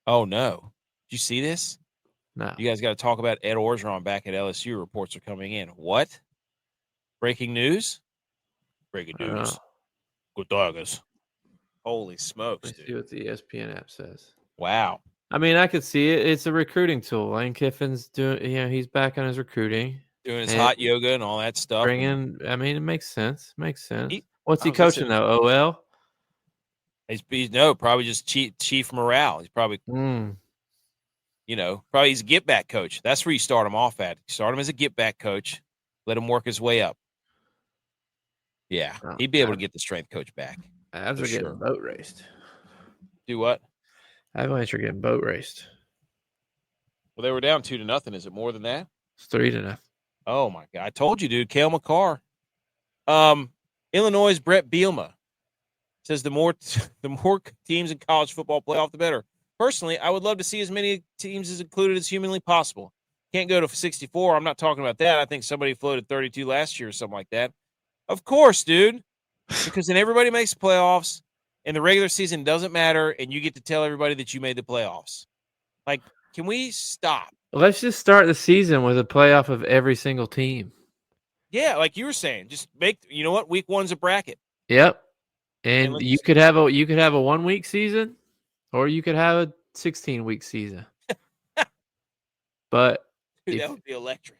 Oh, no. Did you see this? No. You guys got to talk about Ed Orgeron back at LSU. Reports are coming in. What? Breaking news? Breaking news. Good doggers. Holy smokes, Let's dude. see what the ESPN app says. Wow. I mean, I could see it. It's a recruiting tool. Lane Kiffin's doing, he's back on his recruiting. Doing his hot yoga and all that stuff. I mean, it makes sense. What's he coaching, though? OL? He's probably just chief morale. He's probably, probably he's a get-back coach. That's where you start him off at. You start him as a get-back coach. Let him work his way up. Yeah, he'd be able to get the strength coach back. Avs are getting boat raced. Do what? Avalanche are getting boat raced. Well, they were down 2-0. Is it more than that? It's 3-0. Oh, my God. I told you, dude. Cale Makar. Illinois' Brett Bielema says the more teams in college football playoff, the better. Personally, I would love to see as many teams as included as humanly possible. Can't go to 64. I'm not talking about that. I think somebody floated 32 last year or something like that. Of course, dude. Because then everybody makes playoffs, and the regular season doesn't matter, and you get to tell everybody that you made the playoffs. Like, can we stop? Let's just start the season with a playoff of every single team. Yeah, like you were saying, just make. You know what? Week 1's a bracket. Yep, and you could have a 1-week season, or you could have a 16-week season. But dude, that would be electric.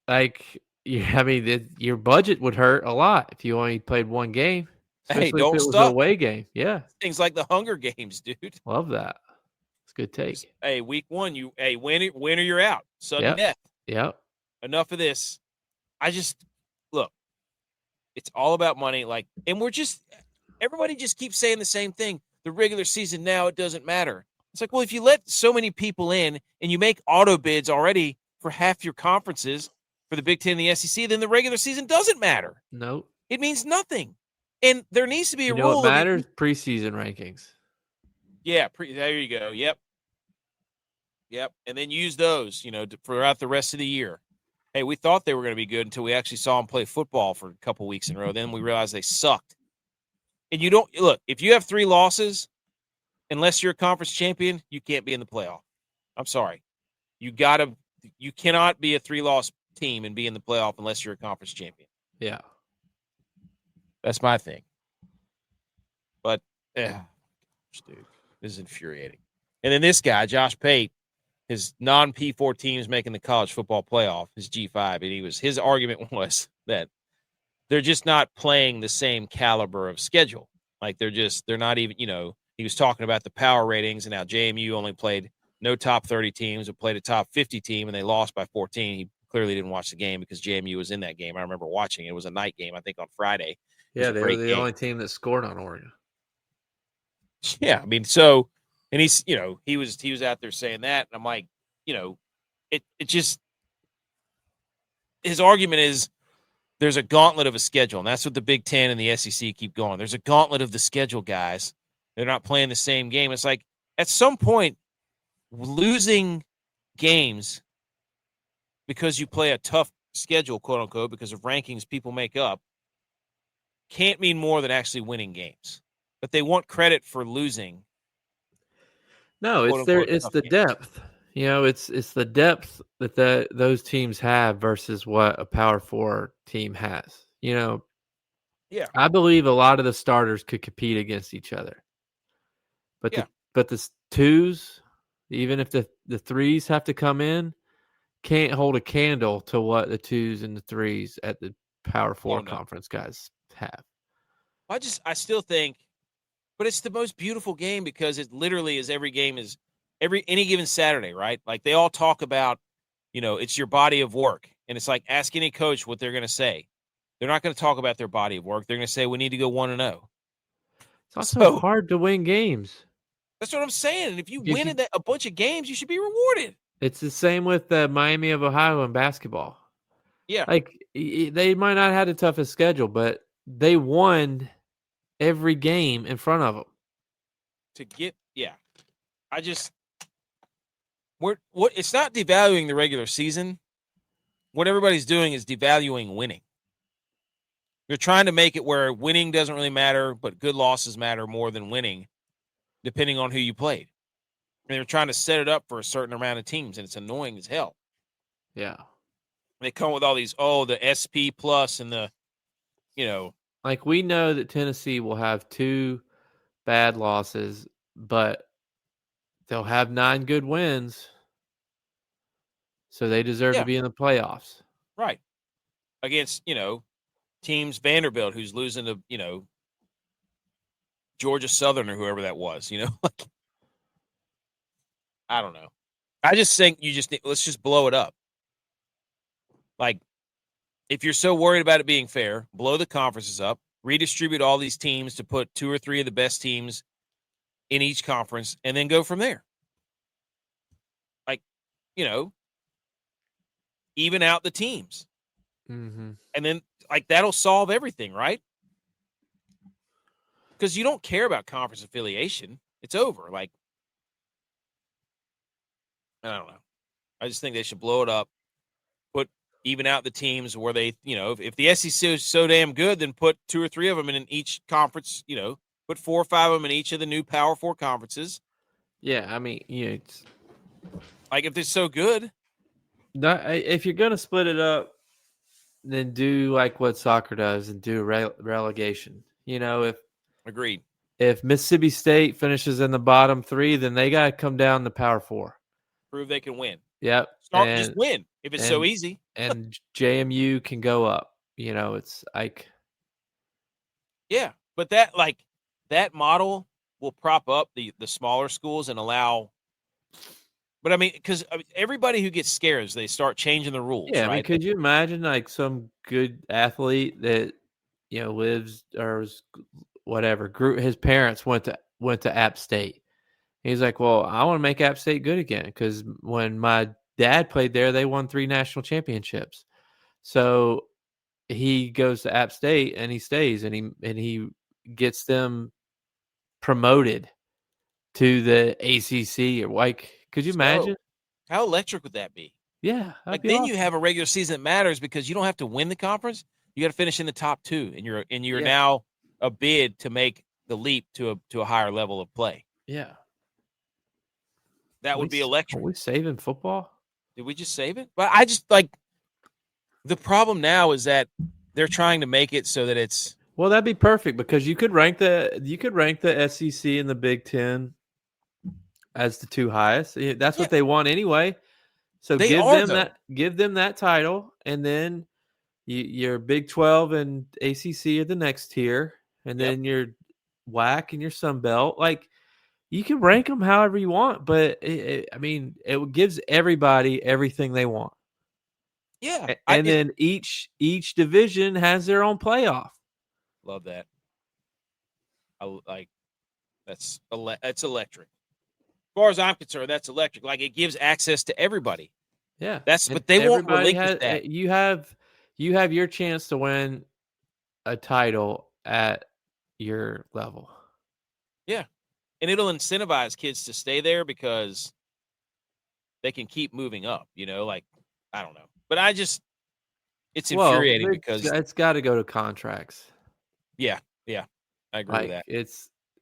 Like, your budget would hurt a lot if you only played one game. Hey, Especially don't if it was stop. an away game. Yeah, things like the Hunger Games, dude. love that. a good take. Hey, week 1, you win or you're out. Sudden death. Yep. Enough of this. Look, it's all about money. Like, and everybody just keeps saying the same thing. The regular season now, it doesn't matter. It's like, well, if you let so many people in and you make auto bids already for half your conferences for the Big Ten and the SEC, then the regular season doesn't matter. Nope. It means nothing. And there needs to be a You know rule. what matters? Preseason rankings. Yeah, there you go. Yep. And then use those, throughout the rest of the year. Hey, we thought they were going to be good until we actually saw them play football for a couple weeks in a row. Then we realized they sucked. And you don't look, if you have 3 losses, unless you're a conference champion, you can't be in the playoff. I'm sorry. You cannot be a 3-loss team and be in the playoff unless you're a conference champion. Yeah. That's my thing. But, dude, this is infuriating. And then this guy, Josh Pate, his non-P4 teams making the college football playoff, his G5, and his argument was that they're just not playing the same caliber of schedule. Like they're not even, he was talking about the power ratings and how JMU only played no top 30 teams, but played a top 50 team and they lost by 14. He clearly didn't watch the game because JMU was in that game. I remember watching it. It was a night game, I think, on Friday. Yeah, they were the only team that scored on Oregon. Yeah, I mean, so, and he's, he was out there saying that, and I'm like, it just, his argument is there's a gauntlet of a schedule, and that's what the Big Ten and the SEC keep going. There's a gauntlet of the schedule, guys. They're not playing the same game. It's like, at some point, losing games because you play a tough schedule, quote unquote, because of rankings people make up, can't mean more than actually winning games. But they want credit for losing. No, it's the depth. It's the depth that those teams have versus what a Power 4 team has. Yeah. I believe a lot of the starters could compete against each other. But the 2s, even if the 3s have to come in, can't hold a candle to what the 2s and the 3s at the Power 4 conference guys have. I still think, but it's the most beautiful game because it literally is any given Saturday, right? Like they all talk about, it's your body of work. And it's like, ask any coach what they're going to say. They're not going to talk about their body of work. They're going to say, we need to go 1-0. It's also hard to win games. That's what I'm saying. And if you win a bunch of games, you should be rewarded. It's the same with Miami of Ohio in basketball. Yeah. Like they might not have the toughest schedule, but they won every game in front of them. It's not devaluing the regular season. What everybody's doing is devaluing winning. You're trying to make it where winning doesn't really matter, but good losses matter more than winning, depending on who you played. And they're trying to set it up for a certain amount of teams, and it's annoying as hell. Yeah. They come with all these, the SP plus and the, Like we know that Tennessee will have 2 bad losses, but they'll have 9 good wins. So they deserve to be in the playoffs. Right. Against, teams, Vanderbilt, who's losing to, Georgia Southern or whoever that was, like, I don't know. I just think let's just blow it up. Like, if you're so worried about it being fair, blow the conferences up, redistribute all these teams to put 2 or 3 of the best teams in each conference, and then go from there. Like, even out the teams. Mm-hmm. And then, like, that'll solve everything, right? Because you don't care about conference affiliation. It's over. Like, I don't know. I just think they should blow it up. Even out the teams where they, if the SEC is so damn good, then put 2 or 3 of them in each conference, put 4 or 5 of them in each of the new Power 4 conferences. Yeah, I mean, it's like if they're so good. If you're going to split it up, then do like what soccer does and do relegation. Agreed. If Mississippi State finishes in the bottom 3, then they got to come down to Power 4. Prove they can win. Yep. Just win if it's so easy. And JMU can go up. It's like. Yeah, but that model will prop up the smaller schools and allow But I mean, because everybody who gets scares, they start changing the rules, Yeah, I mean, right? could you imagine like some good athlete that lives or whatever grew? His parents went to App State. He's like, well, I want to make App State good again because when my dad played there, they won 3 national championships. So he goes to App State and he stays and he gets them promoted to the ACC or like, could you imagine? How electric would that be? Yeah, that'd Like be then awesome. you have a regular season that matters because you don't have to win the conference. You got to finish in the top 2, and you're now a bid to make the leap to a higher level of play. Yeah, That would be electric. Are we saving football? Did we just save it? But I just like the problem now is that they're trying to make it so that it's Well, that'd be perfect because you could rank the SEC and the Big Ten as the 2 highest. That's what they want anyway. So they give are, them though. give them that title, and then your Big 12 and ACC are the next tier, and then your WAC and your Sun Belt. Like you can rank them however you want, but I mean, it gives everybody everything they want. Yeah, And then each division has their own playoff. Love that. I like that's electric. As far as I'm concerned, that's electric. Like it gives access to everybody. Yeah, But they won't relinquish has, that. You have your chance to win a title at your level. Yeah, and it'll incentivize kids to stay there because they can keep moving up. Like I don't know, but it's infuriating because it's got to go to contracts. Yeah, I agree with that.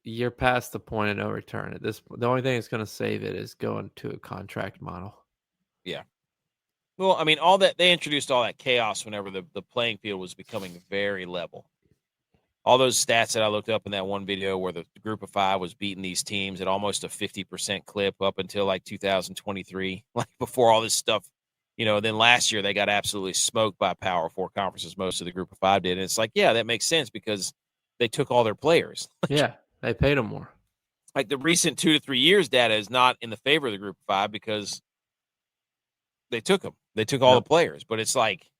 You're past the point of no return at this. The only thing that's going to save it is going to a contract model. Yeah. Well, I mean, all that they introduced all that chaos whenever the playing field was becoming very level. All those stats that I looked up in that one video where the group of 5 was beating these teams at almost a 50% clip up until like 2023, like before all this stuff, then last year they got absolutely smoked by Power 4 conferences. Most of the group of 5 did. And it's like, yeah, that makes sense because they took all their players. Yeah, they paid them more. Like the recent 2 to 3 years data is not in the favor of the group of 5 because they took them. They took all the players, but it's like,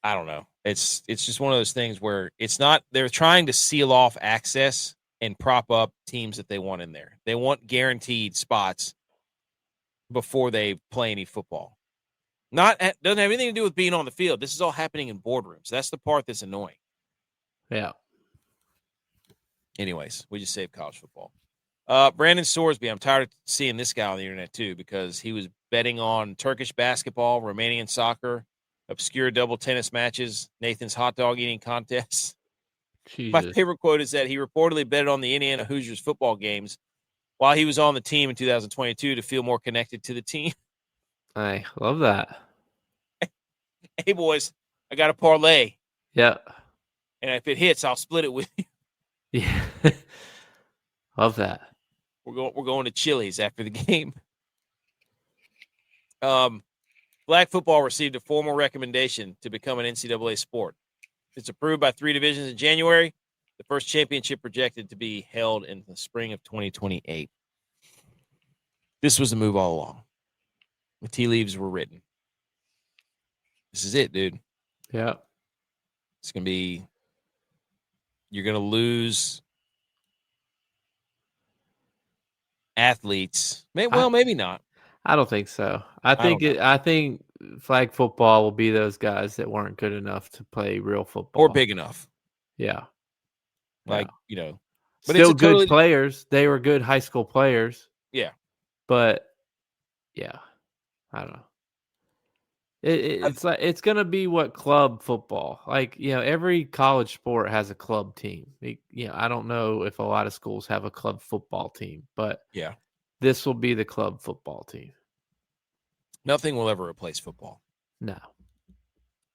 I don't know. It's just one of those things where it's not, they're trying to seal off access and prop up teams that they want in there. They want guaranteed spots before they play any football. Doesn't have anything to do with being on the field. This is all happening in boardrooms. That's the part that's annoying. Yeah. Anyways, we just saved college football. Brandon Sorsby, I'm tired of seeing this guy on the internet too because he was betting on Turkish basketball, Romanian soccer, obscure double tennis matches, Nathan's hot dog eating contests. Jesus. My favorite quote is that he reportedly betted on the Indiana Hoosiers football games while he was on the team in 2022 to feel more connected to the team. I love that. Hey, boys, I got a parlay. Yeah. And if it hits, I'll split it with you. Yeah. Love that. We're going to Chili's after the game. Flag football received a formal recommendation to become an NCAA sport. It's approved by 3 divisions in January. The first championship projected to be held in the spring of 2028. This was the move all along. The tea leaves were written. This is it, dude. Yeah. It's going to be, you're going to lose athletes. Maybe not. I don't think so. I think flag football will be those guys that weren't good enough to play real football. Or big enough. Yeah. But still good players. They were good high school players. Yeah. But yeah, I don't know. It's gonna be what club football. Like, every college sport has a club team. I don't know if a lot of schools have a club football team, but yeah, this will be the club football team. Nothing will ever replace football. No.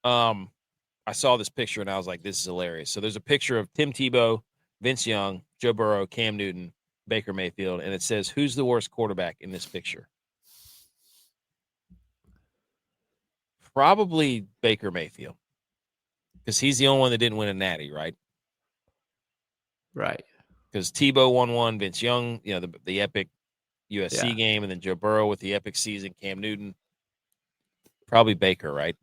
I saw this picture and I was like, this is hilarious. So there's a picture of Tim Tebow, Vince Young, Joe Burrow, Cam Newton, Baker Mayfield, and it says, who's the worst quarterback in this picture? Probably Baker Mayfield, because he's the only one that didn't win a natty, right? Right. Because Tebow won one, Vince Young, the epic, USC Yeah. game, and then Joe Burrow with the epic season. Cam Newton, probably Baker, right?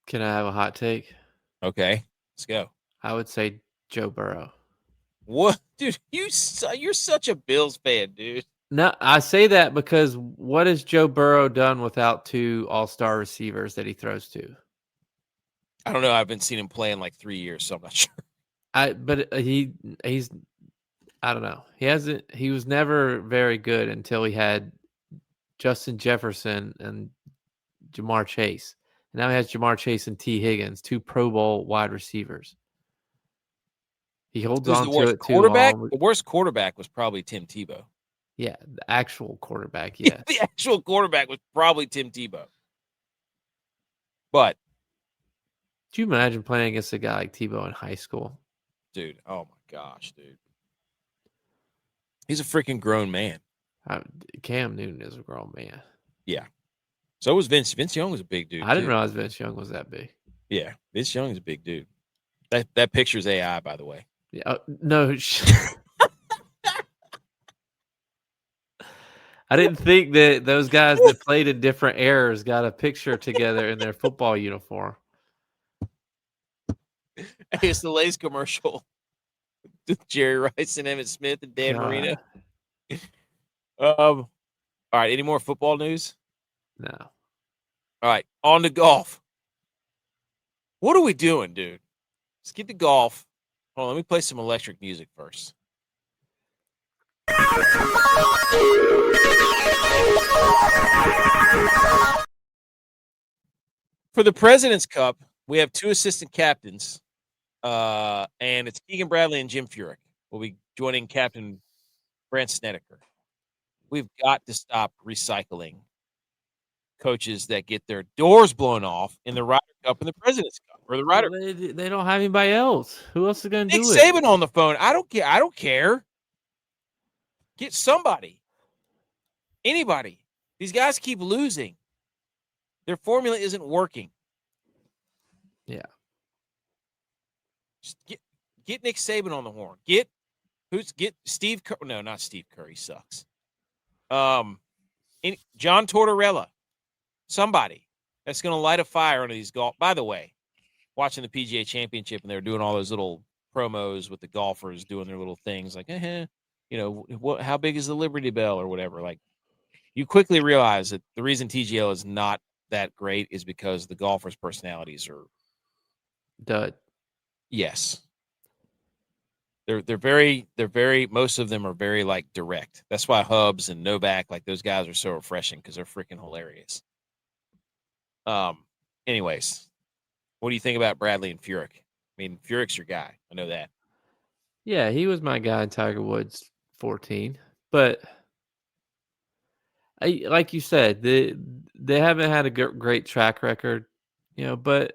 Can I have a hot take? Okay, let's go. I would say Joe Burrow. What, dude? You're such a Bills fan, dude. No, I say that because what has Joe Burrow done without 2 all-star receivers that he throws to? I don't know. I haven't seen him play in like 3 years, so I'm not sure. But he's I don't know. He was never very good until he had Justin Jefferson and Jamar Chase. And now he has Jamar Chase and T. Higgins, 2 Pro Bowl wide receivers. He holds Who's on the to worst it too quarterback? long. The worst quarterback was probably Tim Tebow. Yeah, the actual quarterback, yes. The actual quarterback was probably Tim Tebow. But, Could you imagine playing against a guy like Tebow in high school? dude, oh my gosh, dude. He's a freaking grown man. Cam Newton is a grown man. Yeah. So was Vince. Vince Young was a big dude. I didn't too. realize Vince Young was that big. Yeah, Vince Young is a big dude. That picture's AI, by the way. Yeah, no. I didn't think that those guys that played in different eras got a picture together in their football uniform. It's the Lay's commercial. Jerry Rice and Emmitt Smith and Dan God. Marino. All right. Any more football news? No. All right. On to golf. What are we doing, dude? Let's get to golf. Hold on. Let me play some electric music first. For the President's Cup, we have 2 assistant captains, and it's Keegan Bradley and Jim Furyk will be joining Captain Brent Snedeker. We've got to stop recycling coaches that get their doors blown off in the Ryder Cup and the President's Cup, or the Ryder. They don't have anybody else. Who else is going to Nick do it? Saban on the phone. I don't care. I don't care. Get somebody. Anybody. These guys keep losing. Their formula isn't working. Yeah. Just get Nick Saban on the horn. Get Steve Kerr. No, not Steve Kerr. He sucks. John Tortorella. Somebody that's going to light a fire under these golf. By the way, watching the PGA Championship and they're doing all those little promos with the golfers doing their little things like, how big is the Liberty Bell or whatever. Like, you quickly realize that the reason TGL is not that great is because the golfers' personalities are Dud. yes. They're very most of them are very like direct. That's why Hubs and Novak, like those guys are so refreshing because they're freaking hilarious. Anyways, what do you think about Bradley and Furyk? I mean, Furyk's your guy. I know that. Yeah, he was my guy in Tiger Woods 14. But like you said, they haven't had a great track record, but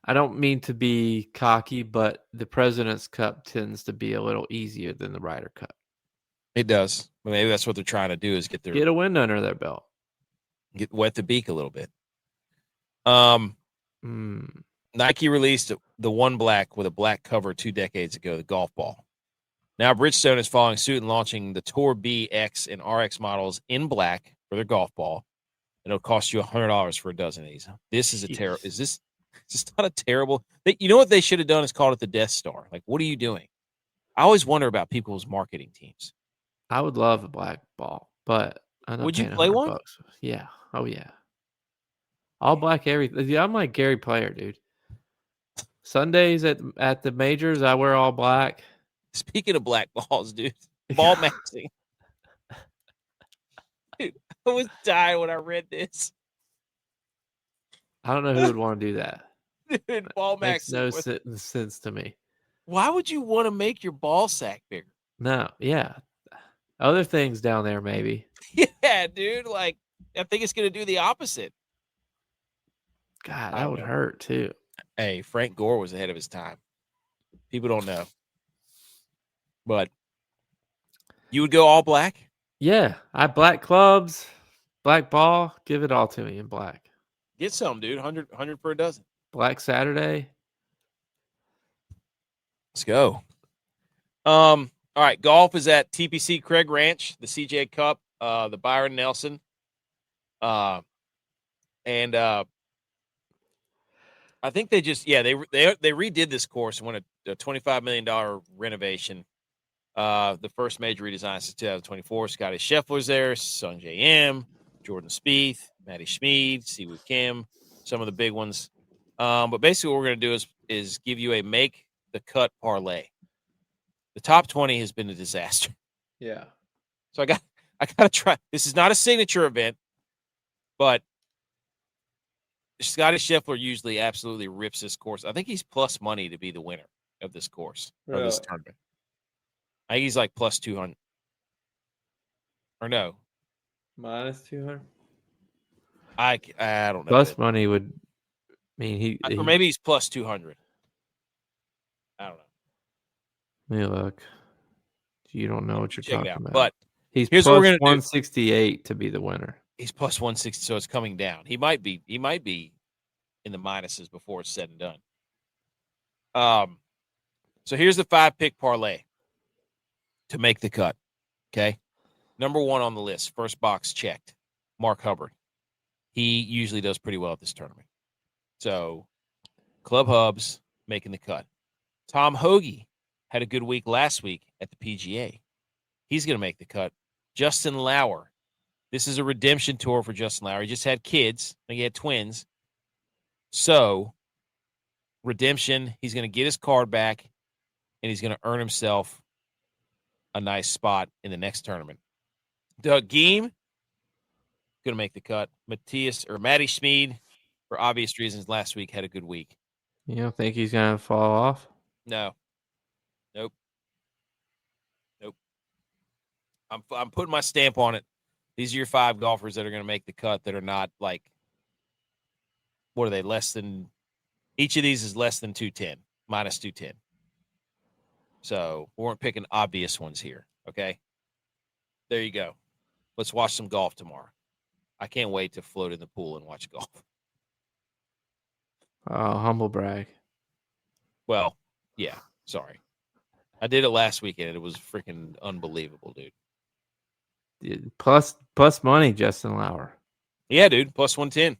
I don't mean to be cocky, but the President's Cup tends to be a little easier than the Ryder Cup. It does. Well, maybe that's what they're trying to do is get a win under their belt. Get wet the beak a little bit. Nike released the One Black with a black cover 2 decades ago, the golf ball. Now Bridgestone is following suit and launching the Tour B, X, and RX models in black for their golf ball. And it'll cost you $100 for a dozen of these. This is a terrible. Is this not a terrible? You know what they should have done is called it the Death Star. Like, what are you doing? I always wonder about people's marketing teams. I would love a black ball, but I'm not Would you paying play $100 one? bucks. Yeah. Oh yeah. All black everything. Yeah, I'm like Gary Player, dude. Sundays at the majors, I wear all black. Speaking of black balls, dude, ball maxing. Dude, I was dying when I read this. I don't know who would want to do that. Dude, ball Makes maxing. no sense to me. Why would you want to make your ball sack bigger? No, yeah. Other things down there, maybe. Yeah, dude. Like, I think it's going to do the opposite. God, that would hurt too. Hey, Frank Gore was ahead of his time. People don't know. But you would go all black? Yeah. I black clubs, black ball. Give it all to me in black. Get some, dude. 100 for a dozen. Black Saturday. Let's go. All right, golf is at TPC Craig Ranch, the CJ Cup, the Byron Nelson. And I think they just they redid this course and went a $25 million renovation. The first major redesign since 2024. Scotty Scheffler's there, Sung J M, Jordan Spieth, Matty Schmid, Siwoo Kim, some of the big ones. But basically what we're going to do is give you a make the cut parlay. The top 20 has been a disaster. Yeah. So I got to try. This is not a signature event, but Scotty Scheffler usually absolutely rips this course. I think he's plus money to be the winner of this course, of this tournament. I think he's like plus 200. Or no. Minus 200? I don't know. Plus money would mean or maybe he's plus 200. I don't know. Let me look. You don't know what you're talking about. But he's here's plus what we're gonna 168 to be the winner. He's plus 160, so it's coming down. He might be in the minuses before it's said and done. So here's the 5-pick parlay to make the cut. Okay. Number 1 on the list, first box checked. Mark Hubbard. He usually does pretty well at this tournament. So Club Hubs making the cut. Tom Hoagie had a good week last week at the PGA. He's going to make the cut. Justin Lauer. This is a redemption tour for Justin Lauer. He just had kids. He had twins. So redemption, he's going to get his card back, and he's going to earn himself a nice spot in the next tournament. Doug Geam, going to make the cut. Matty Schmid, for obvious reasons, last week had a good week. You don't think he's going to fall off? No. Nope. I'm putting my stamp on it. These are your 5 golfers that are going to make the cut that are not like, what are they, less than, each of these is less than 210, minus 210. So we weren't picking obvious ones here, okay? There you go. Let's watch some golf tomorrow. I can't wait to float in the pool and watch golf. Oh, humble brag. Well, yeah, sorry. I did it last weekend, and it was freaking unbelievable, dude. Plus money, Justin Lauer. Yeah, dude, plus 110.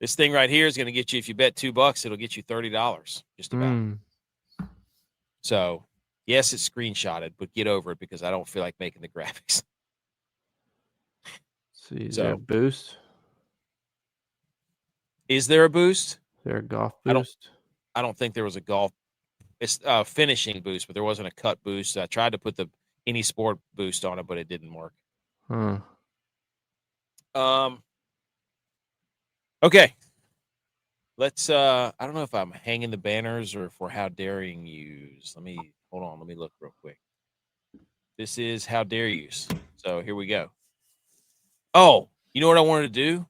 This thing right here is going to get you, if you bet $2, it'll get you $30, just about. So, yes, it's screenshotted, but get over it because I don't feel like making the graphics. So, is there a boost? Is there a boost? Is there a golf boost? I don't think there was a golf. It's a finishing boost, but there wasn't a cut boost. I tried to put the any sport boost on it, but it didn't work. Okay. Let's I don't know if I'm hanging the banners or if we're how daring yous. Let me look real quick. This is how dare yous. So here we go. Oh, you know what I wanted to do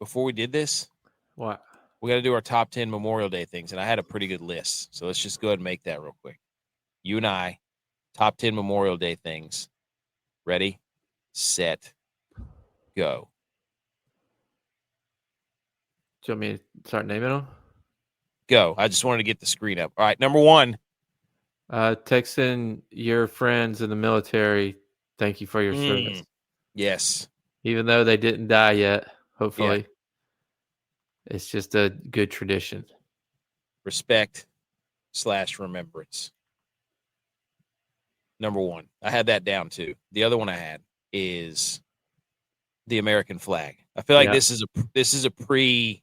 before we did this? What? We got to do our top 10 Memorial Day things, and I had a pretty good list. So let's just go ahead and make that real quick. You and I, top 10 Memorial Day things. Ready, set, go. Do you want me to start naming them? Go. I just wanted to get the screen up. All right, number 1. Texting your friends in the military, thank you for your service. Yes. Even though they didn't die yet, hopefully. Yeah. It's just a good tradition. Respect/remembrance. Number 1. I had that down too. The other one I had is the American flag. I feel like this is pre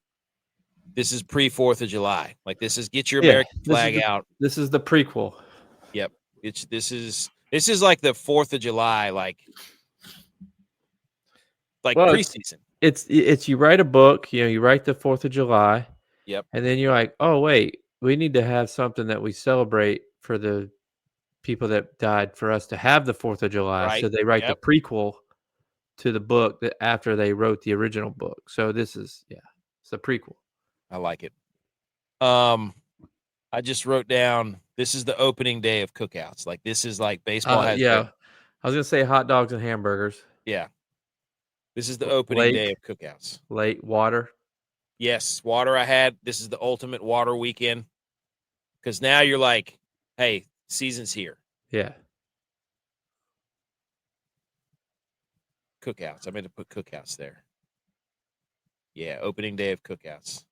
4th of July. Like this is get your American flag out. This is the prequel. Yep. This is like the 4th of July, like preseason. It's you write a book, you write the 4th of July. Yep. And then you're like, oh wait, we need to have something that we celebrate for the people that died for us to have the 4th of July. Right. So they write the prequel to the book that after they wrote the original book. So this is it's a prequel. I like it. I just wrote down this is the opening day of cookouts. Like this is like baseball has. I was gonna say hot dogs and hamburgers. Yeah. This is the opening day of cookouts. Late water. Yes, water I had. This is the ultimate water weekend. Because now you're like, hey, Season's here. Yeah. Cookouts. I meant to put cookouts there. Yeah, opening day of cookouts.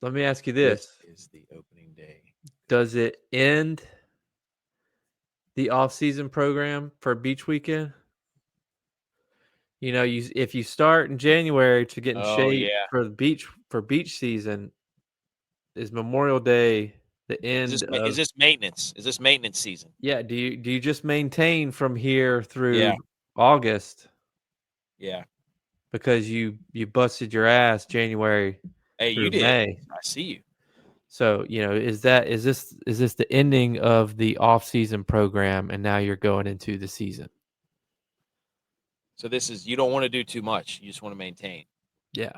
Let me ask you this. Is the opening day. Does it end the off-season program for beach weekend? If you start in January to get in shape for beach season, is Memorial Day the end is this maintenance? Is this maintenance season? Yeah. Do you just maintain from here through August? Yeah. Because you busted your ass January Hey, through you did. May. I see you. So, is this the ending of the off-season program and now you're going into the season? So this is, you don't want to do too much. You just want to maintain. Yeah.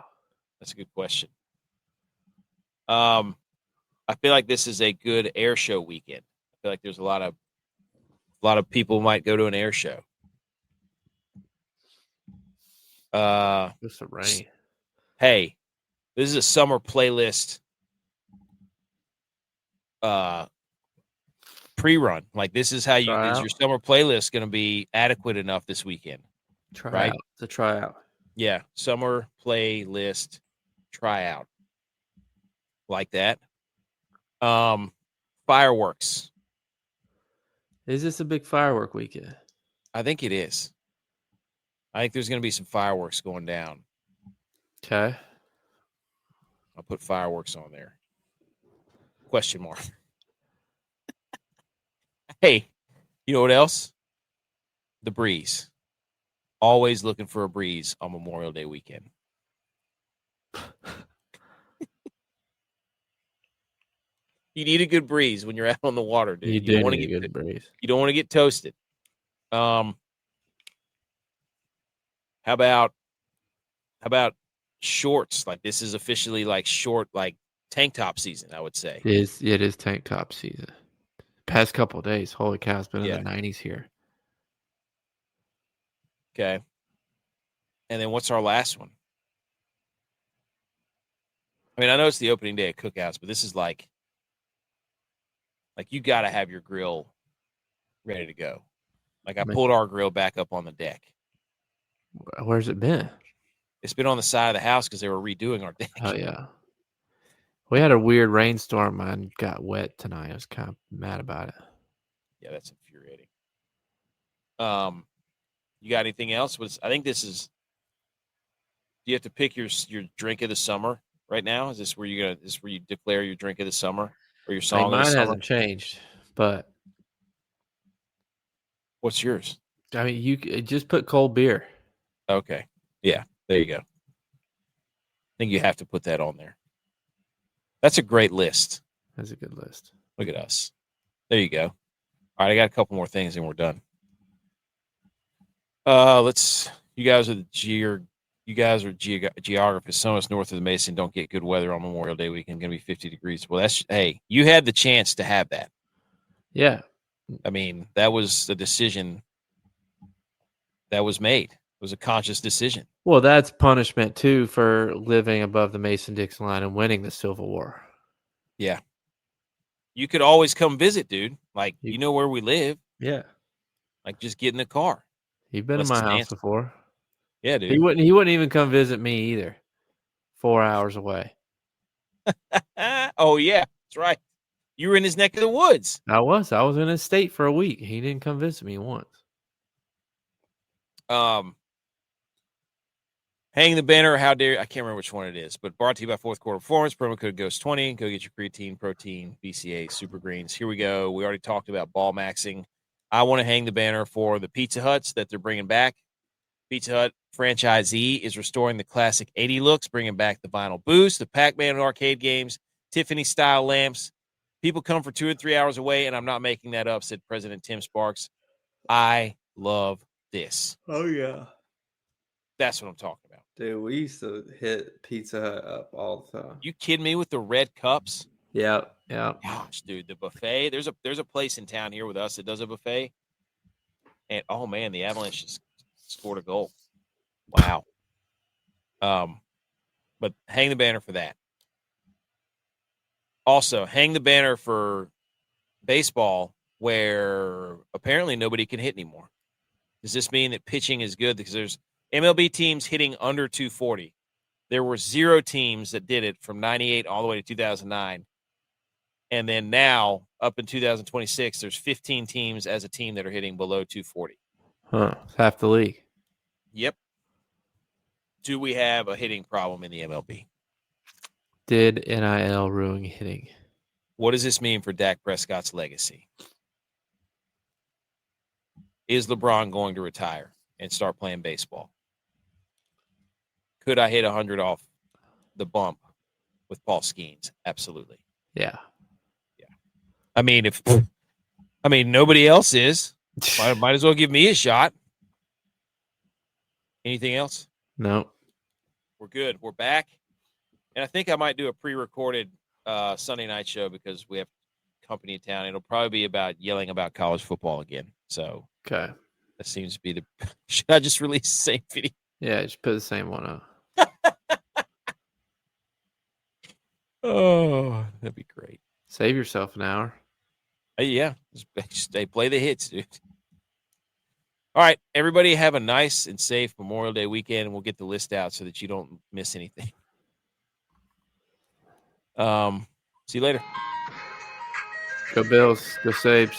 That's a good question. I feel like this is a good air show weekend. I feel like there's a lot of people might go to an air show. Just the rain. Hey, this is a summer playlist pre-run. Like, this is how is your summer playlist going to be adequate enough this weekend? Try out. Yeah, summer playlist tryout. Like that. Fireworks. Is this a big firework weekend? I think it is. I think there's going to be some fireworks going down. Okay. I'll put fireworks on there. Question mark. Hey, you know what else? The breeze. Always looking for a breeze on Memorial Day weekend. You need a good breeze when you're out on the water, dude. You don't want to get good breeze. You don't want to get toasted. How about shorts? Like, this is officially like short, like tank top season, I would say. It is tank top season. Past couple of days, holy cow, it's been in the 90s here. Okay. And then what's our last one? I mean, I know it's the opening day of cookouts, but this is like you got to have your grill ready to go. Like, I pulled our grill back up on the deck. Where's it been? It's been on the side of the house because they were redoing our deck. Oh, yeah. We had a weird rainstorm. Mine got wet tonight. I was kind of mad about it. Yeah, that's infuriating. You got anything else? I think this is. Do you have to pick your drink of the summer right now? Is this where you declare your drink of the summer or your song of the summer? Mine hasn't changed, but what's yours? I mean, you just put cold beer. Okay, yeah, there you go. I think you have to put that on there. That's a great list. That's a good list. Look at us. There you go. All right, I got a couple more things and we're done. You guys are geographers. Some of us north of the Mason don't get good weather on Memorial Day weekend. Going to be 50 degrees. Well, you had the chance to have that. Yeah. I mean, that was the decision that was made. It was a conscious decision. Well, that's punishment too for living above the Mason-Dixon line and winning the Civil War. Yeah. You could always come visit, dude. Like, you know where we live. Yeah. Like, just get in the car. You've been in my house before. Yeah, dude. He wouldn't even come visit me either. 4 hours away. Oh, yeah. That's right. You were in his neck of the woods. I was in his state for a week. He didn't come visit me once. Hang the banner. How dare I can't remember which one it is, but brought to you by Fourth Quarter Performance. Promo code GHOST20. Go get your creatine, protein, BCA, super greens. Here we go. We already talked about ball maxing. I want to hang the banner for the Pizza Huts that they're bringing back. Pizza Hut franchisee is restoring the classic 80 looks, bringing back the vinyl boost, the Pac-Man and arcade games, Tiffany-style lamps. People come for 2 or 3 hours away, and I'm not making that up, said President Tim Sparks. I love this. Oh, yeah. That's what I'm talking about. Dude, we used to hit Pizza Hut up all the time. You kidding me with the red cups? Yeah. Gosh, dude, the buffet. There's a place in town here with us that does a buffet. And, oh, man, the Avalanche just scored a goal. Wow. But hang the banner for that. Also, hang the banner for baseball. where apparently nobody can hit anymore. Does this mean that pitching is good? Because there's MLB teams hitting under 240. There were 0 teams that did it from 98 all the way to 2009. And then now, up in 2026, there's 15 teams as a team that are hitting below 240. Huh. It's half the league. Yep. Do we have a hitting problem in the MLB? Did NIL ruin hitting? What does this mean for Dak Prescott's legacy? Is LeBron going to retire and start playing baseball? Could I hit 100 off the bump with Paul Skeens? Absolutely. Yeah. I mean, nobody else is. Might as well give me a shot. Anything else? No. We're good. We're back. And I think I might do a pre-recorded Sunday night show because we have company in town. It'll probably be about yelling about college football again. So Okay. that seems to be the – should I just release the same video? Yeah, just put the same one up. Oh, that'd be great. Save yourself an hour. Yeah. Just play the hits, dude. All right, everybody have a nice and safe Memorial Day weekend, and we'll get the list out so that you don't miss anything. See you later. Go Bills. Go Sabres.